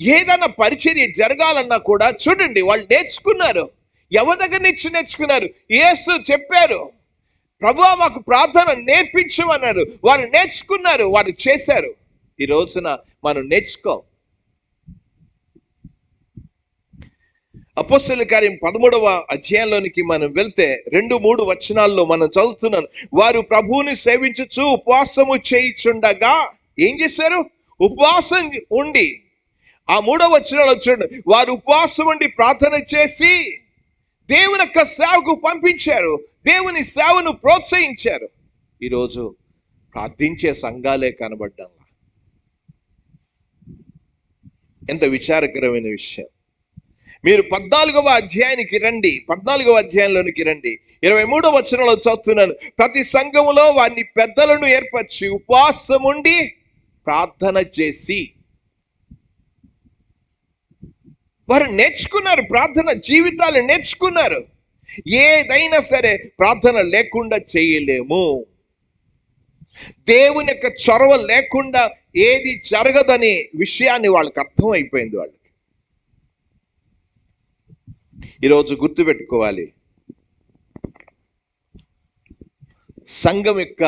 ఏదైనా పరిచర్య జరగాలన్నా కూడా చూడండి, వాళ్ళు నేర్చుకున్నారు. ఎవరి దగ్గర నుంచి నేర్చుకున్నారు? యేసు చెప్పారు, ప్రభువా మాకు ప్రార్థన నేర్పించమన్నారు. వారు నేర్చుకున్నారు, వారు చేశారు. ఈ రోజున మనం నేర్చుకో. అపోస్తలుల కార్యం 13వ అధ్యాయంలోనికి మనం వెళ్తే 2-3 వచనాల్లో మనం చదువుతున్నాను. వారు ప్రభువుని సేవించుచు ఉపవాసము చేయుచుండగా ఏం చేశారు? ఉపవాసం ఉండి, ఆ 3వ వచనంలో చూడండి, వారు ఉపవాసం ఉండి ప్రార్థన చేసి దేవుని యొక్క సేవకు పంపించారు, దేవుని సేవను ప్రోత్సహించారు. ఈరోజు ప్రార్థించే సంఘాలే కనబడ్డా. ఎంత విచారకరమైన విషయం. మీరు 14వ అధ్యాయానికి రండి. 14వ అధ్యాయంలోనికి రండి. 23వ వచనంలో చదువుతున్నాను. ప్రతి సంఘములో వారిని పెద్దలను ఏర్పరిచి ఉపవాసం ఉండి ప్రార్థన చేసి. వారు నేర్చుకున్నారు, ప్రార్థన జీవితాలు నేర్చుకున్నారు. ఏదైనా సరే ప్రార్థన లేకుండా చేయలేము. దేవుని యొక్క చొరవ లేకుండా ఏది జరగదనే విషయాన్ని వాళ్ళకి అర్థమైపోయింది. వాళ్ళకి ఈరోజు గుర్తుపెట్టుకోవాలి, సంఘం యొక్క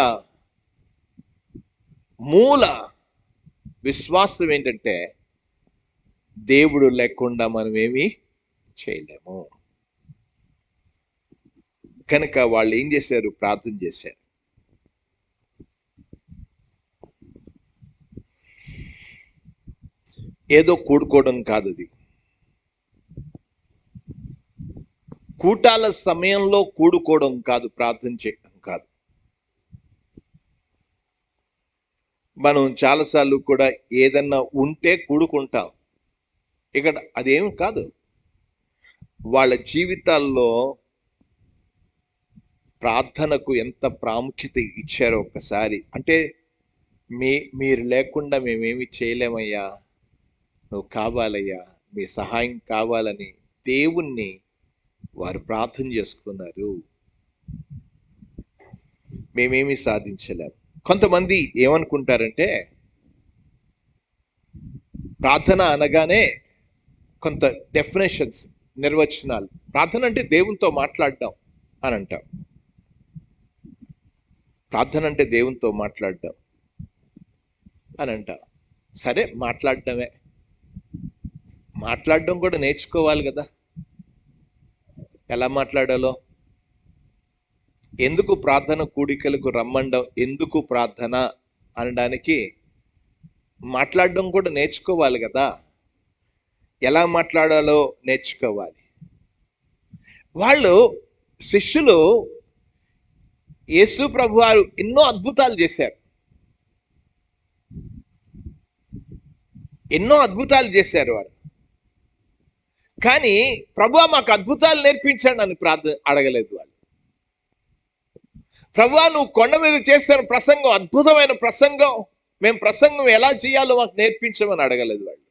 మూల విశ్వాసం ఏంటంటే దేవుడు లేకుండా మనం ఏమీ చేయలేము. కనుక వాళ్ళు ఏం చేశారు? ప్రార్థన చేశారు. ఏదో కూడుకోవడం కాదు అది. కూటాల సమయంలో కూడుకోవడం కాదు, ప్రార్థన చేయడం కాదు. మనం చాలాసార్లు కూడా ఏదన్నా ఉంటే కూడుకుంటాం. ఇక్కడ అదేం కాదు. వాళ్ళ జీవితాల్లో ప్రార్థనకు ఎంత ప్రాముఖ్యత ఇచ్చారో ఒక్కసారి. అంటే మీరు లేకుండా మేమేమి చేయలేమయ్యా, నువ్వు కావాలయ్యా, మీ సహాయం కావాలని దేవుణ్ణి వారు ప్రార్థన చేసుకున్నారు. మేమేమి సాధించలేము. కొంతమంది ఏమనుకుంటారంటే ప్రార్థన అనగానే కొంత డెఫినేషన్స్, నిర్వచనాలు. ప్రార్థన అంటే దేవునితో మాట్లాడడం అని అంటాం. ప్రార్థన అంటే దేవునితో మాట్లాడడం అని అంటాం. సరే, మాట్లాడటమే. మాట్లాడడం కూడా నేర్చుకోవాలి కదా, ఎలా మాట్లాడాలో. ఎందుకు ప్రార్థన కూడికలకు రమ్మండం, ఎందుకు ప్రార్థన అనడానికి మాట్లాడడం కూడా నేర్చుకోవాలి కదా, ఎలా మాట్లాడాలో నేర్చుకోవాలి. వాళ్ళు శిష్యులు యేసు ప్రభు వారు ఎన్నో అద్భుతాలు చేశారు, ఎన్నో అద్భుతాలు చేశారు వారు. కానీ ప్రభువా మాకు అద్భుతాలు నేర్పించండి అని అడగలేదు వాళ్ళు. ప్రభువా నువ్వు కొండ మీద చేసిన ప్రసంగం అద్భుతమైన ప్రసంగం, మేము ప్రసంగం ఎలా చేయాలో మాకు నేర్పించమని అడగలేదు వాళ్ళు.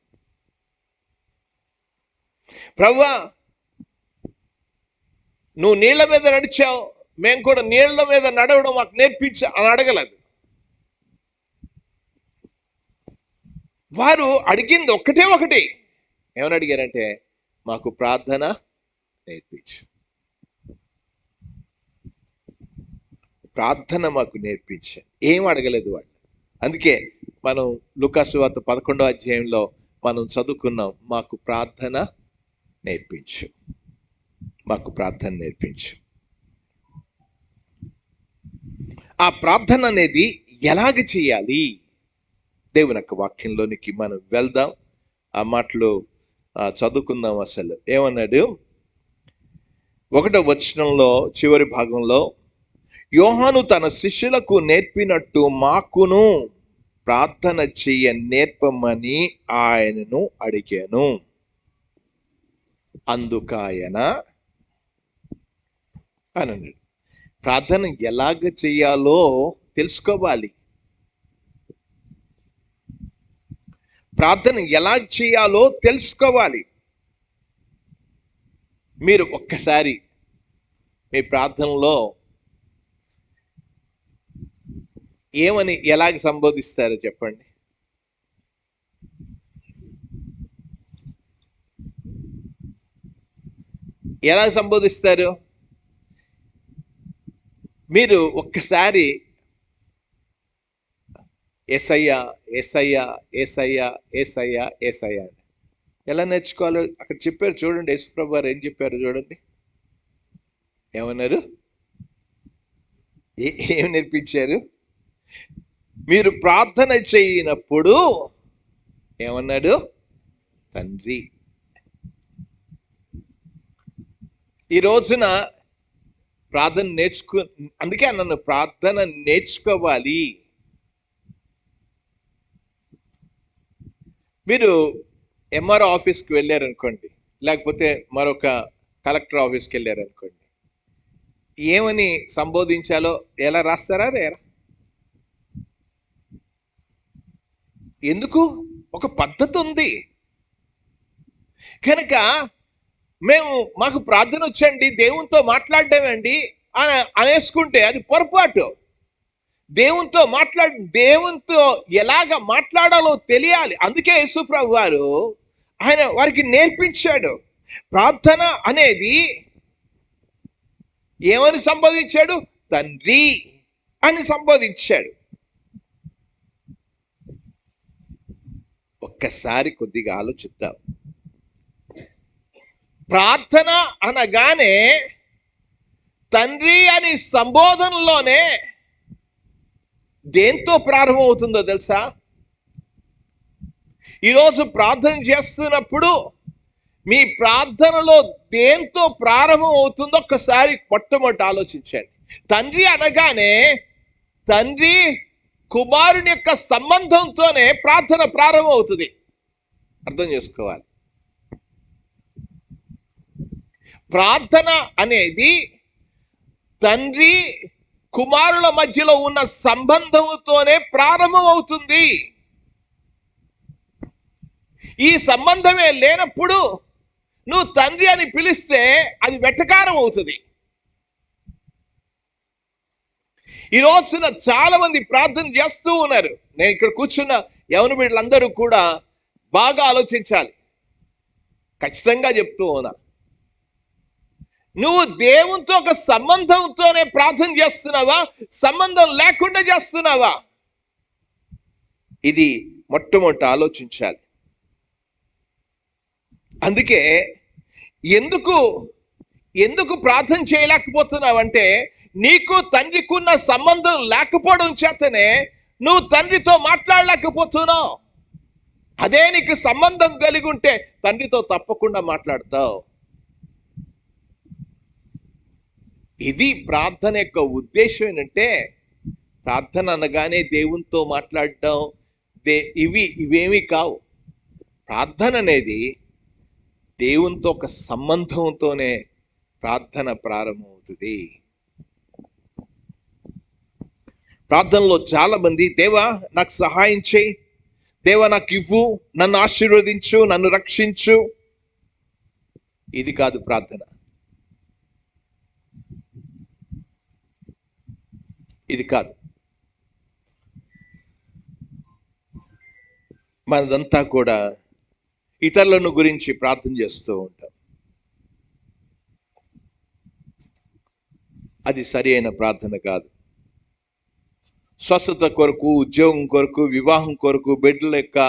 ప్రభువా నువ్వు నీళ్ల మీద నడిచావు, మేము కూడా నీళ్ల మీద నడవడం మాకు నేర్పించ అని అడగలేదు. వారు అడిగింది ఒకటి, ఏమని అడిగారంటే మాకు ప్రార్థన నేర్పించు, ప్రార్థన మాకు నేర్పించు. ఏం అడగలేదు వాళ్ళు. అందుకే మనం లూకా సువార్త 11వ అధ్యాయంలో మనం చదువుకున్నాం, మాకు ప్రార్థన నేర్పించు, మాకు ప్రార్థన నేర్పించు. ఆ ప్రార్థన అనేది ఎలాగ చేయాలి, దేవుని యొక్క వాక్యంలోనికి మనం వెళ్దాం, ఆ మాటలు చదువుకుందాం. అసలు ఏమన్నాడు 1వ వచనంలో చివరి భాగంలో, యోహాను తన శిష్యులకు నేర్పినట్టు మాకును ప్రార్థన చెయ్య నేర్పమని ఆయనను అడిగాను. అందుకాయన అన్నాడు, ప్రార్థన ఎలాగ చెయ్యాలో తెలుసుకోవాలి, ప్రార్థన ఎలా చేయాలో తెలుసుకోవాలి. మీరు ఒక్కసారి మీ ప్రార్థనలో ఏమని ఎలాగ సంబోధిస్తారో చెప్పండి. ఎలా సంబోధిస్తారు? మీరు ఒక్కసారి ఏసయ్యా ఏసయ్యా ఏసయ్యా ఏసయ్యా ఏసయ్యా ఎలా నేర్చుకోవాలో అక్కడ చెప్పారు చూడండి. యేసుప్రభు వారు ఏం చెప్పారు చూడండి. ఏమన్నారు? ఏం నేర్పించారు? మీరు ప్రార్థన చేయనప్పుడు ఏమన్నాడు? తండ్రి. ఈ రోజున ప్రార్థన అందుకే నన్ను ప్రార్థన నేర్చుకోవాలి. మీరు ఎంఆర్ఓ ఆఫీస్కి వెళ్ళారనుకోండి, లేకపోతే మరొక కలెక్టర్ ఆఫీస్కి వెళ్ళారనుకోండి, ఏమని సంబోధించాలో ఎలా రాస్తారా? రేరా? ఎందుకు? ఒక పద్ధతి ఉంది కనుక మాకు ప్రార్థన వచ్చండి, దేవునితో మాట్లాడడమేండి అనేసుకుంటే అది పొరపాటు. దేవునితో ఎలాగ మాట్లాడాలో తెలియాలి. అందుకే యేసుప్రభు వారు ఆయన వారికి నేర్పించాడు. ప్రార్థన అనేది ఏమని సంబోధించాడు? తండ్రి అని సంబోధించాడు. ఒక్కసారి కొద్దిగా ఆలోచిద్దాం. ప్రార్థన అనగానే తండ్రి అని సంబోధనలోనే దేంతో ప్రారంభమవుతుందో తెలుసా? ఈరోజు ప్రార్థన చేస్తున్నప్పుడు మీ ప్రార్థనలో దేంతో ప్రారంభం అవుతుందో ఒక్కసారి మొట్టమొదటి ఆలోచించండి. తండ్రి అనగానే తండ్రి కుమారుని యొక్క సంబంధంతోనే ప్రార్థన ప్రారంభం అవుతుంది. అర్థం చేసుకోవాలి. ప్రార్థన అనేది తండ్రి కుమారుల మధ్యలో ఉన్న సంబంధంతోనే ప్రారంభం అవుతుంది. ఈ సంబంధమే లేనప్పుడు నువ్వు తండ్రి అని పిలిస్తే అది వెటకారం అవుతుంది. ఈ రోజున చాలా మంది ప్రార్థన చేస్తూ ఉన్నారు. నేను ఇక్కడ కూర్చున్న యవన బిడ్డలందరూ కూడా బాగా ఆలోచించాలి. ఖచ్చితంగా చెప్తూ ఉన్నా, నువ్వు దేవునితో ఒక సంబంధంతోనే ప్రార్థన చేస్తున్నావా, సంబంధం లేకుండా చేస్తున్నావా? ఇది మొట్టమొదట ఆలోచించాలి. అందుకే ఎందుకు ఎందుకు ప్రార్థన చేయలేకపోతున్నావంటే నీకు తండ్రికున్న సంబంధం లేకపోవడం చేతనే నువ్వు తండ్రితో మాట్లాడలేకపోతున్నావు. అదే నీకు సంబంధం కలిగి ఉంటే తండ్రితో తప్పకుండా మాట్లాడతావు. ఇది ప్రార్థన యొక్క ఉద్దేశం. ఏంటంటే ప్రార్థన అనగానే దేవునితో మాట్లాడటం ఇవేమీ కావు. ప్రార్థన అనేది దేవునితో ఒక సంబంధంతోనే ప్రార్థన ప్రారంభమవుతుంది. ప్రార్థనలో చాలా మంది దేవా నాకు సహాయం చేయి, దేవా నాకు ఇవ్వు, నన్ను ఆశీర్వదించు, నన్ను రక్షించు. ఇది కాదు ప్రార్థన. ఇది కాదు. మనదంతా కూడా ఇతరులను గురించి ప్రార్థన చేస్తూ ఉంటాం. అది సరి అయిన ప్రార్థన కాదు. స్వస్థత కొరకు, ఉద్యోగం కొరకు, వివాహం కొరకు, బిడ్డల యొక్క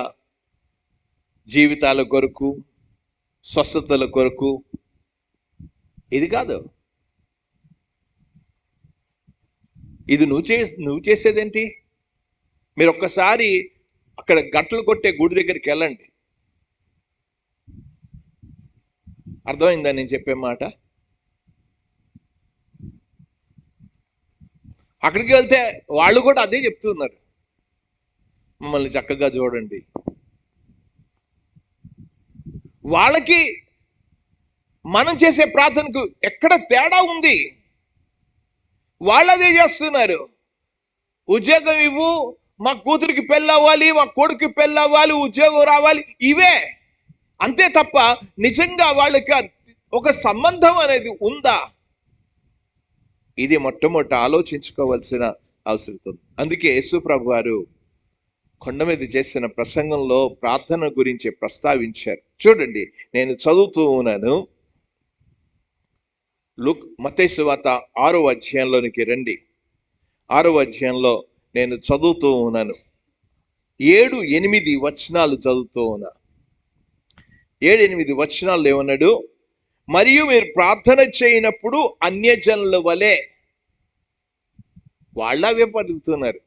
జీవితాల కొరకు, స్వస్థతల కొరకు, ఇది కాదు. ఇది నువ్వు చేసేదేంటి? మీరు ఒక్కసారి అక్కడ గంటలు కొట్టే గుడి దగ్గరికి వెళ్ళండి. అర్థమైందా నేను చెప్పే మాట? అక్కడికి వెళ్తే వాళ్ళు కూడా అదే చెప్తున్నారు, మమ్మల్ని చక్కగా చూడండి. వాళ్ళకి మనం చేసే ప్రార్థనకు ఎక్కడ తేడా ఉంది? వాళ్ళు అదే చేస్తున్నారు. ఉద్యోగం ఇవ్వు, మా కూతురికి పెళ్ళి అవ్వాలి, మా కొడుకు పెళ్ళి అవ్వాలి, ఉద్యోగం రావాలి, ఇవే. అంతే తప్ప నిజంగా వాళ్ళకి ఒక సంబంధం అనేది ఉందా? ఇది మొట్టమొదట ఆలోచించుకోవాల్సిన అవసరం ఉంది. అందుకే యేసు ప్రభు వారు కొండ మీద చేసిన ప్రసంగంలో ప్రార్థన గురించి ప్రస్తావించారు. చూడండి, నేను చదువుతూ ఉన్నాను. మత్తయి సువార్త 6వ అధ్యాయంలోనికి రండి. 6వ అధ్యాయంలో నేను చదువుతూ ఉన్నాను. 7-8 వచనాలు చదువుతూ ఉన్నా. 7-8 వచనాలు ఏమన్నాడు? మరియు మీరు ప్రార్థన చేయనప్పుడు అన్యజనుల వలె. వాళ్ళవే పలుకుతున్నారు.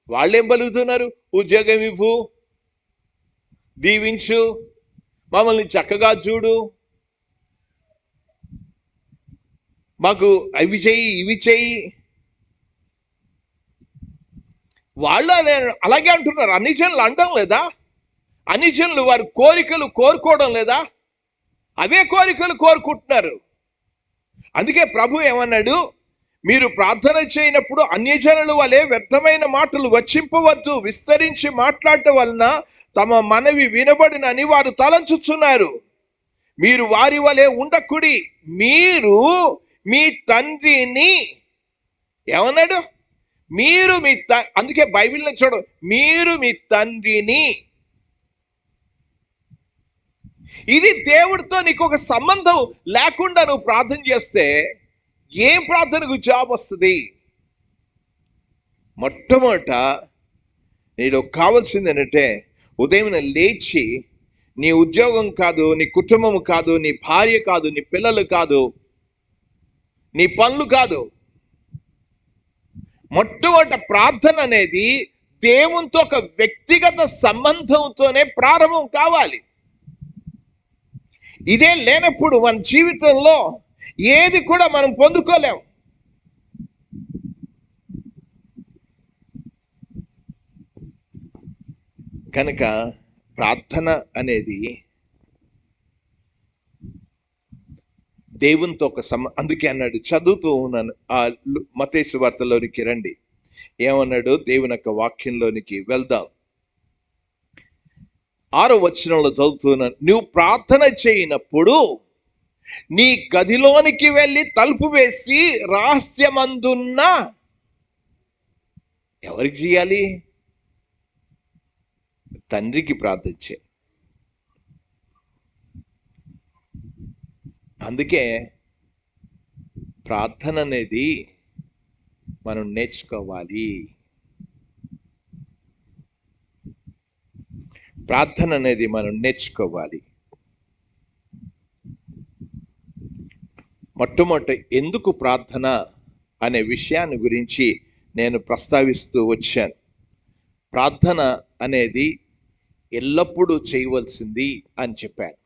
వాళ్ళేం పలుకుతున్నారు? ఉద్యోగం ఇవ్వు, దీవించు, మమ్మల్ని చక్కగా చూడు, మాకు అవి చెయ్యి, ఇవి చెయ్యి. వాళ్ళు అలాగే అంటున్నారు. అన్ని జనులు అనడం లేదా? అన్ని జనులు వారి కోరికలు కోరుకోవడం లేదా? అవే కోరికలు కోరుకుంటున్నారు. అందుకే ప్రభు ఏమన్నాడు? మీరు ప్రార్థన చేయనప్పుడు అన్యజనుల వలె వ్యర్థమైన మాటలు వచ్చింపవద్దు. విస్తరించి మాట్లాడటం వలన తమ మనవి వినబడినని వారు తలంచుచున్నారు. మీరు వారి వలె ఉండకుడి. మీరు మీ తండ్రిని ఏమన్నాడు? మీరు మీ అందుకే బైబిల్ని చూడ, మీరు మీ తండ్రిని. ఇది దేవుడితో నీకు ఒక సంబంధం లేకుండా నువ్వు ప్రార్థన చేస్తే ఏం ప్రార్థనకు జాబ్ వస్తుంది? మొట్టమొదట నీకు కావాల్సింది ఏంటంటే ఉదయం లేచి నీ ఉద్యోగం కాదు, నీ కుటుంబం కాదు, నీ భార్య కాదు, నీ పిల్లలు కాదు, నీ పనులు కాదు, మొట్టమొదట ప్రార్థన అనేది దేవునితో ఒక వ్యక్తిగత సంబంధంతోనే ప్రారంభం కావాలి. ఇదే లేనప్పుడు మన జీవితంలో ఏది కూడా మనం పొందుకోలేం. కనుక ప్రార్థన అనేది దేవునితో ఒక అందుకే అన్నాడు, చదువుతూ ఉన్నాను ఆ మత్తయి సువార్తలోనికి రండి. ఏమన్నాడు? దేవుని యొక్క వాక్యంలోనికి వెళ్దాం. 6వ వచనంలో చదువుతున్నాను. నువ్వు ప్రార్థన చేయనప్పుడు నీ గదిలోనికి వెళ్ళి తలుపు వేసి రహస్యమందున్న ఎవరికి చేయాలి? తండ్రికి ప్రార్థించే. అందుకే ప్రార్థన అనేది మనం నేర్చుకోవాలి. ప్రార్థన అనేది మనం నేర్చుకోవాలి. మొట్టమొదట ఎందుకు ప్రార్థన అనే విషయాన్ని గురించి నేను ప్రస్తావిస్తూ వచ్చాను. ప్రార్థన అనేది ఎల్లప్పుడూ చేయవలసింది అని చెప్పాను.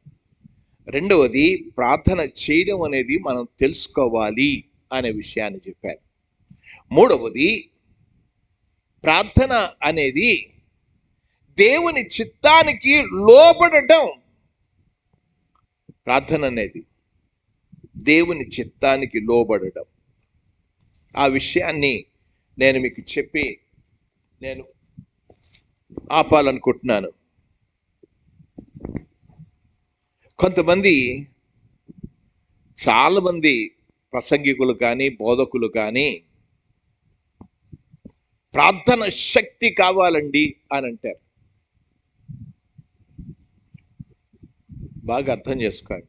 రెండవది, ప్రార్థన చేయడం అనేది మనం తెలుసుకోవాలి అనే విషయాన్ని చెప్పాను. మూడవది, ప్రార్థన అనేది దేవుని చిత్తానికి లోబడటం. ప్రార్థన అనేది దేవుని చిత్తానికి లోబడటం. ఆ విషయాన్ని నేను మీకు చెప్పి నేను ఆపాలనుకుంటున్నాను. కొంతమంది, చాలామంది ప్రసంగికులు కానీ బోధకులు కానీ ప్రార్థన శక్తి కావాలండి అని అంటారు. బాగా అర్థం చేసుకోండి,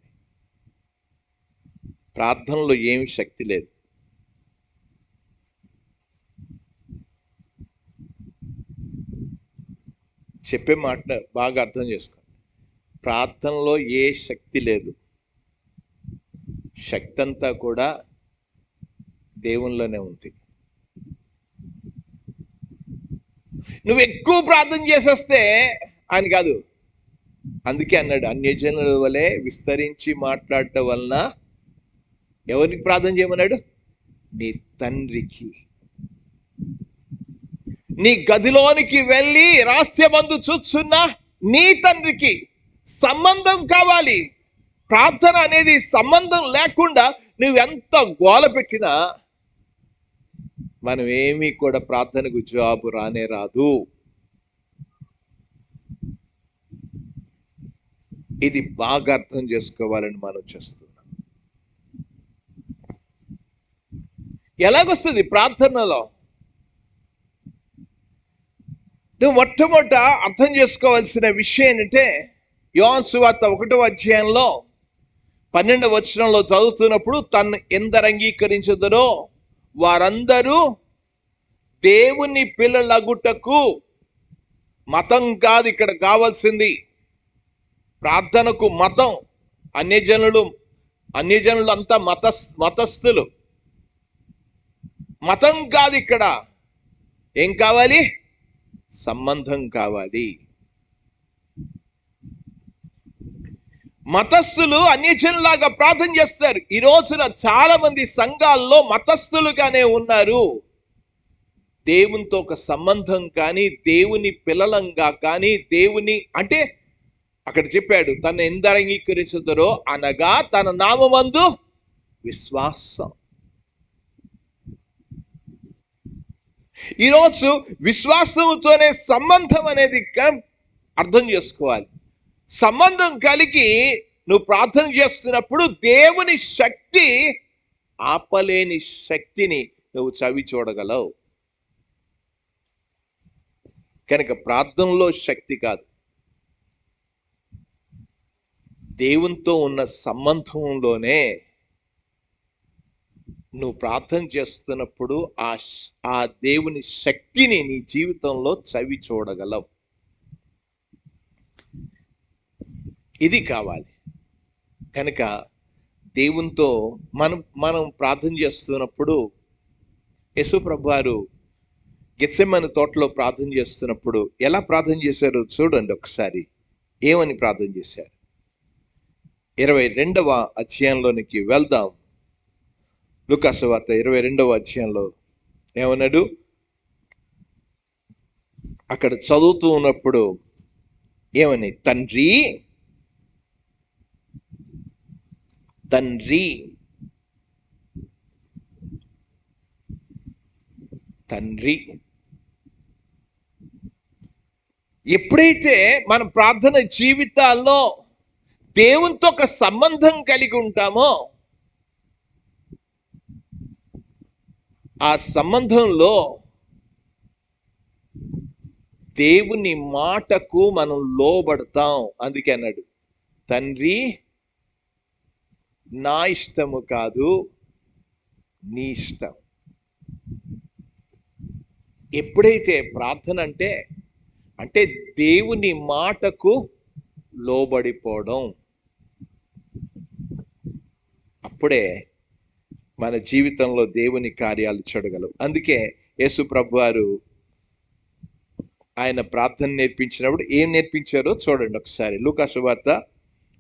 ప్రార్థనలో ఏమి శక్తి లేదు. చెప్పే మాట బాగా అర్థం చేసుకోండి, ప్రార్థనలో ఏ శక్తి లేదు. శక్తి అంతా కూడా దేవునిలోనే ఉంది. నువ్వు ఎక్కువ ప్రార్థన చేసేస్తే అని కాదు. అందుకే అన్నాడు, అన్యజనుల వలె విస్తరించి మాట్లాడటం వలన ఎవరికి ప్రార్థన చేయమన్నాడు? నీ తండ్రికి. నీ గదిలోనికి వెళ్ళి రహస్యమందు చూస్తున్న నీ తండ్రికి సంబంధం కావాలి. ప్రార్థన అనేది సంబంధం లేకుండా నువ్వెంత గోల పెట్టినా మనం ఏమీ కూడా ప్రార్థనకు జవాబు రానే రాదు. ఇది బాగా అర్థం చేసుకోవాలని మనం చేస్తున్నాం. ఎలాగొస్తుంది ప్రార్థనలో? నువ్వు మొట్టమొదట అర్థం చేసుకోవాల్సిన విషయం ఏంటంటే, యోహాను సువార్త 1వ అధ్యాయంలో 12వ వచనంలో చదువుతున్నప్పుడు, తను ఎందరు అంగీకరించుదరో వారందరూ దేవుని పిల్లలగుటకు. మతం కాదు ఇక్కడ కావాల్సింది, ప్రార్థనకు మతం. అన్యజనులు అంతా మతస్థులు. మతం కాదు ఇక్కడ. ఏం కావాలి? సంబంధం కావాలి. మతస్థులు అన్యజనులాగా ప్రార్థన చేస్తారు. ఈ రోజున చాలా మంది సంఘాల్లో మతస్థులుగానే ఉన్నారు. దేవునితో ఒక సంబంధం కానీ, దేవుని పిల్లలంగా కానీ, దేవుని అంటే అక్కడ చెప్పాడు, తను ఎందరు అంగీకరించుదరో అనగా తన నామమందు విశ్వాసం. ఈరోజు విశ్వాసంతోనే సంబంధం అనేది అర్థం చేసుకోవాలి. సంబంధం కలిగి నువ్వు ప్రార్థన చేస్తున్నప్పుడు దేవుని శక్తి, ఆపలేని శక్తిని నువ్వు చవి చూడగలవు. కనుక ప్రార్థనలో శక్తి కాదు, దేవునితో ఉన్న సంబంధంలోనే నువ్వు ప్రార్థన చేస్తున్నప్పుడు ఆ దేవుని శక్తిని నీ జీవితంలో చవి చూడగలవు. ఇది కావాలి. కనుక దేవునితో మనం ప్రార్థన చేస్తున్నప్పుడు, యేసు ప్రభువారు గెత్సెమనే తోటలో ప్రార్థన చేస్తున్నప్పుడు ఎలా ప్రార్థన చేశారో చూడండి ఒకసారి. ఏమని ప్రార్థన చేశారు? 22వ అధ్యాయంలోనికి వెళ్దాం. లూకా సువార్త 22వ అధ్యాయంలో ఏమన్నాడు? అక్కడ చదువుతూ ఉన్నప్పుడు ఏమని? తండ్రి తండ్రి తండ్రి. ఎప్పుడైతే మన ప్రార్థన జీవితాల్లో దేవునితో ఒక సంబంధం కలిగి ఉంటామో, ఆ సంబంధంలో దేవుని మాటకు మనం లోబడతాం. అందుకే అన్నాడు, తండ్రి నా ఇష్టము కాదు నీ ఇష్టం. ఎప్పుడైతే ప్రార్థన అంటే అంటే దేవుని మాటకు లోబడిపోవడం. అప్పుడే మన జీవితంలో దేవుని కార్యాలు చూడగలం. అందుకే యేసు ప్రభు వారు ఆయన ప్రార్థన నేర్పించినప్పుడు ఏం నేర్పించారో చూడండి ఒకసారి. లూకా సువార్త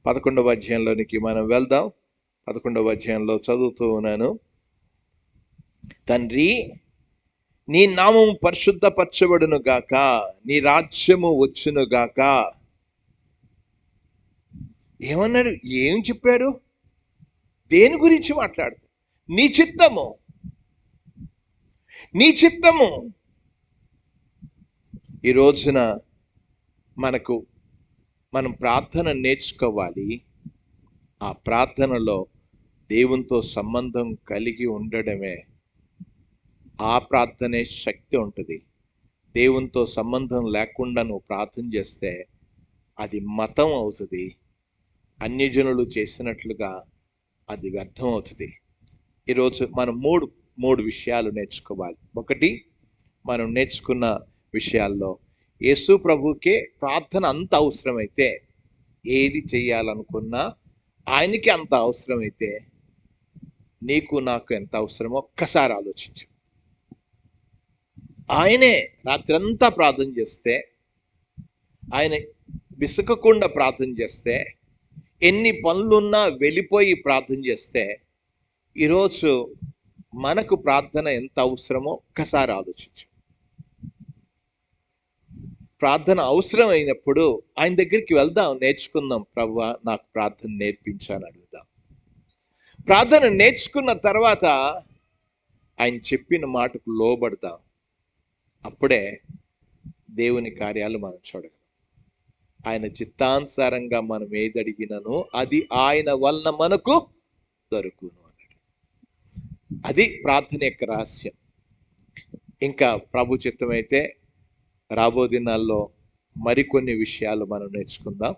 11వ అధ్యాయంలోనికి మనం వెళ్దాం. 11వ అధ్యాయంలో చదువుతూ ఉన్నాను. తండ్రి, నీ నామం పరిశుద్ధపరచబడును గాక, నీ రాజ్యము వచ్చును గాక. ఏమన్నాడు? ఏం చెప్పాడు? దేని గురించి మాట్లాడు? నీ చిత్తము, నీ చిత్తము. ఈ రోజున మనం ప్రార్థన నేర్చుకోవాలి. ఆ ప్రార్థనలో దేవునితో సంబంధం కలిగి ఉండడమే. ఆ ప్రార్థనే శక్తి ఉంటుంది. దేవునితో సంబంధం లేకుండా నువ్వు ప్రార్థన చేస్తే అది మతం అవుతుంది. అన్యజనులు చేసినట్లుగా అది వ్యర్థం అవుతుంది. ఈరోజు మనం మూడు విషయాలు నేర్చుకోవాలి. ఒకటి, మనం నేర్చుకున్న విషయాల్లో యేసు ప్రభుకే ప్రార్థన అంత అవసరమైతే, ఏది చెయ్యాలనుకున్నా ఆయనకి అంత అవసరమైతే నీకు నాకు ఎంత అవసరమో ఒక్కసారి ఆలోచించు. ఆయనే రాత్రంతా ప్రార్థన చేస్తే, ఆయన విసుకకుండా ప్రార్థన చేస్తే, ఎన్ని పనులున్నా వెళ్ళిపోయి ప్రార్థన చేస్తే, ఈరోజు మనకు ప్రార్థన ఎంత అవసరమో ఒక్కసారి ఆలోచించు. ప్రార్థన అవసరం అయినప్పుడు ఆయన దగ్గరికి వెళ్దాం, నేర్చుకుందాం. ప్రభువా, నాకు ప్రార్థన నేర్పించాను అడుగుదాం. ప్రార్థన నేర్చుకున్న తర్వాత ఆయన చెప్పిన మాటకు లోబడతాం. అప్పుడే దేవుని కార్యాలు మనం చూడగలం. ఆయన చిత్తానుసారంగా మనం ఏది అడిగినను అది ఆయన వలన మనకు దొరుకును అన్నాడు. అది ప్రార్థన యొక్క రహస్యం. ఇంకా ప్రభు చిత్తమైతే రాబో దినాల్లో మరికొన్ని విషయాలు మనం నేర్చుకుందాం.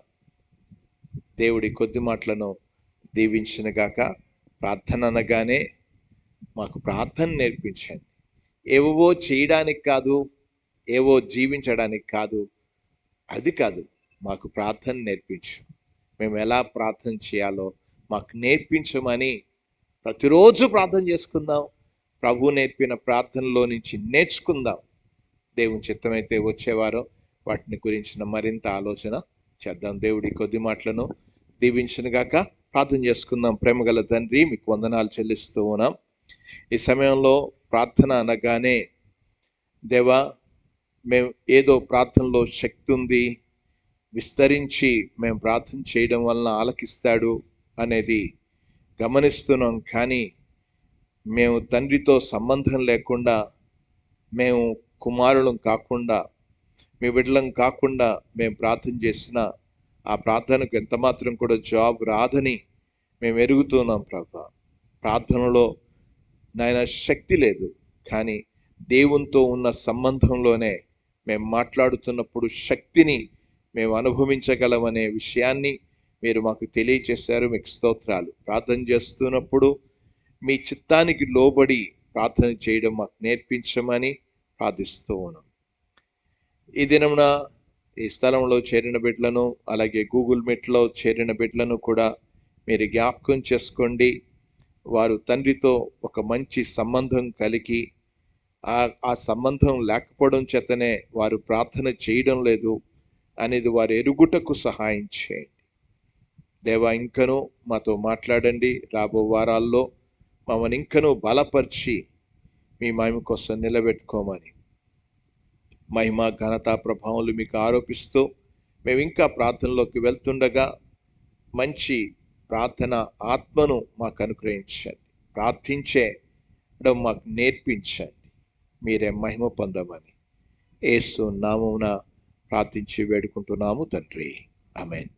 దేవుడి కొద్ది మాటలను దీవించిన గాక. ప్రార్థన అనగానే మాకు ప్రార్థన నేర్పించండి. ఏవో చేయడానికి కాదు, ఏవో జీవించడానికి కాదు, అది కాదు. మాకు ప్రార్థన నేర్పించు. మేము ఎలా ప్రార్థన చేయాలో మాకు నేర్పించమని ప్రతిరోజు ప్రార్థన చేసుకుందాం. ప్రభు నేర్పిన ప్రార్థనలో నుంచి నేర్చుకుందాం. దేవుని చిత్తమైతే వచ్చేవారు వాటిని గురించిన మరింత ఆలోచన చేద్దాం. దేవుడి కొద్ది మాటలను దీవించిన గాక. ప్రార్థన చేసుకుందాం. ప్రేమగల తండ్రి, మీకు వందనాలు చెల్లిస్తూ ఉన్నాం. ఈ సమయంలో ప్రార్థన అనగానే దేవా, మేము ఏదో ప్రార్థనలో శక్తి ఉంది, విస్తరించి మేము ప్రార్థన చేయడం వలన ఆలకిస్తాడు అనేది గమనిస్తున్నాం. కానీ మేము తండ్రితో సంబంధం లేకుండా, మేము కుమారులం కాకుండా, మీ బిడ్డలం కాకుండా మేము ప్రార్థన చేసిన ఆ ప్రార్థనకు ఎంత మాత్రం కూడా జవాబు రాదని మేము ఎరుగుతున్నాం. ప్రభా, ప్రార్థనలో నాయన శక్తి లేదు, కానీ దేవునితో ఉన్న సంబంధంలోనే మేము మాట్లాడుతున్నప్పుడు శక్తిని మేము అనుభవించగలమనే విషయాన్ని మీరు మాకు తెలియచేశారు. మీకు స్తోత్రాలు. ప్రార్థన చేస్తున్నప్పుడు మీ చిత్తానికి లోబడి ప్రార్థన చేయడం మాకు నేర్పించమని ప్రార్థిస్తూ ఉన్నాం. ఈ దినమున ఈ స్థలంలో చేరిన బిడ్డలను, అలాగే గూగుల్ మీట్లో చేరిన బిడ్డలను కూడా మీరు జ్ఞాపకం చేసుకోండి. వారు తండ్రితో ఒక మంచి సంబంధం కలిగి ఆ సంబంధం లేకపోవడం చేతనే వారు ప్రార్థన చేయడం లేదు అనేది వారు ఎరుగుటకు సహాయం చేయండి. దేవా, ఇంకనూ మాతో మాట్లాడండి. రాబో వారాల్లో మమ్మల్ని ఇంకనూ బలపరిచి మీ మహిమ కోసం నిలబెట్టుకోమని మహిమ, ఘనత, ప్రభావాలు మీకు ఆరోపిస్తూ మేము ఇంకా ప్రార్థనలోకి వెళ్తుండగా మంచి ప్రార్థన ఆత్మను మాకు అనుగ్రహించండి. ప్రార్థించడం మాకు నేర్పించండి. మీరే మహిమ పొందమని యేసు నామమున ప్రార్థించి వేడుకుంటున్నాము తండ్రి. ఆమేన్.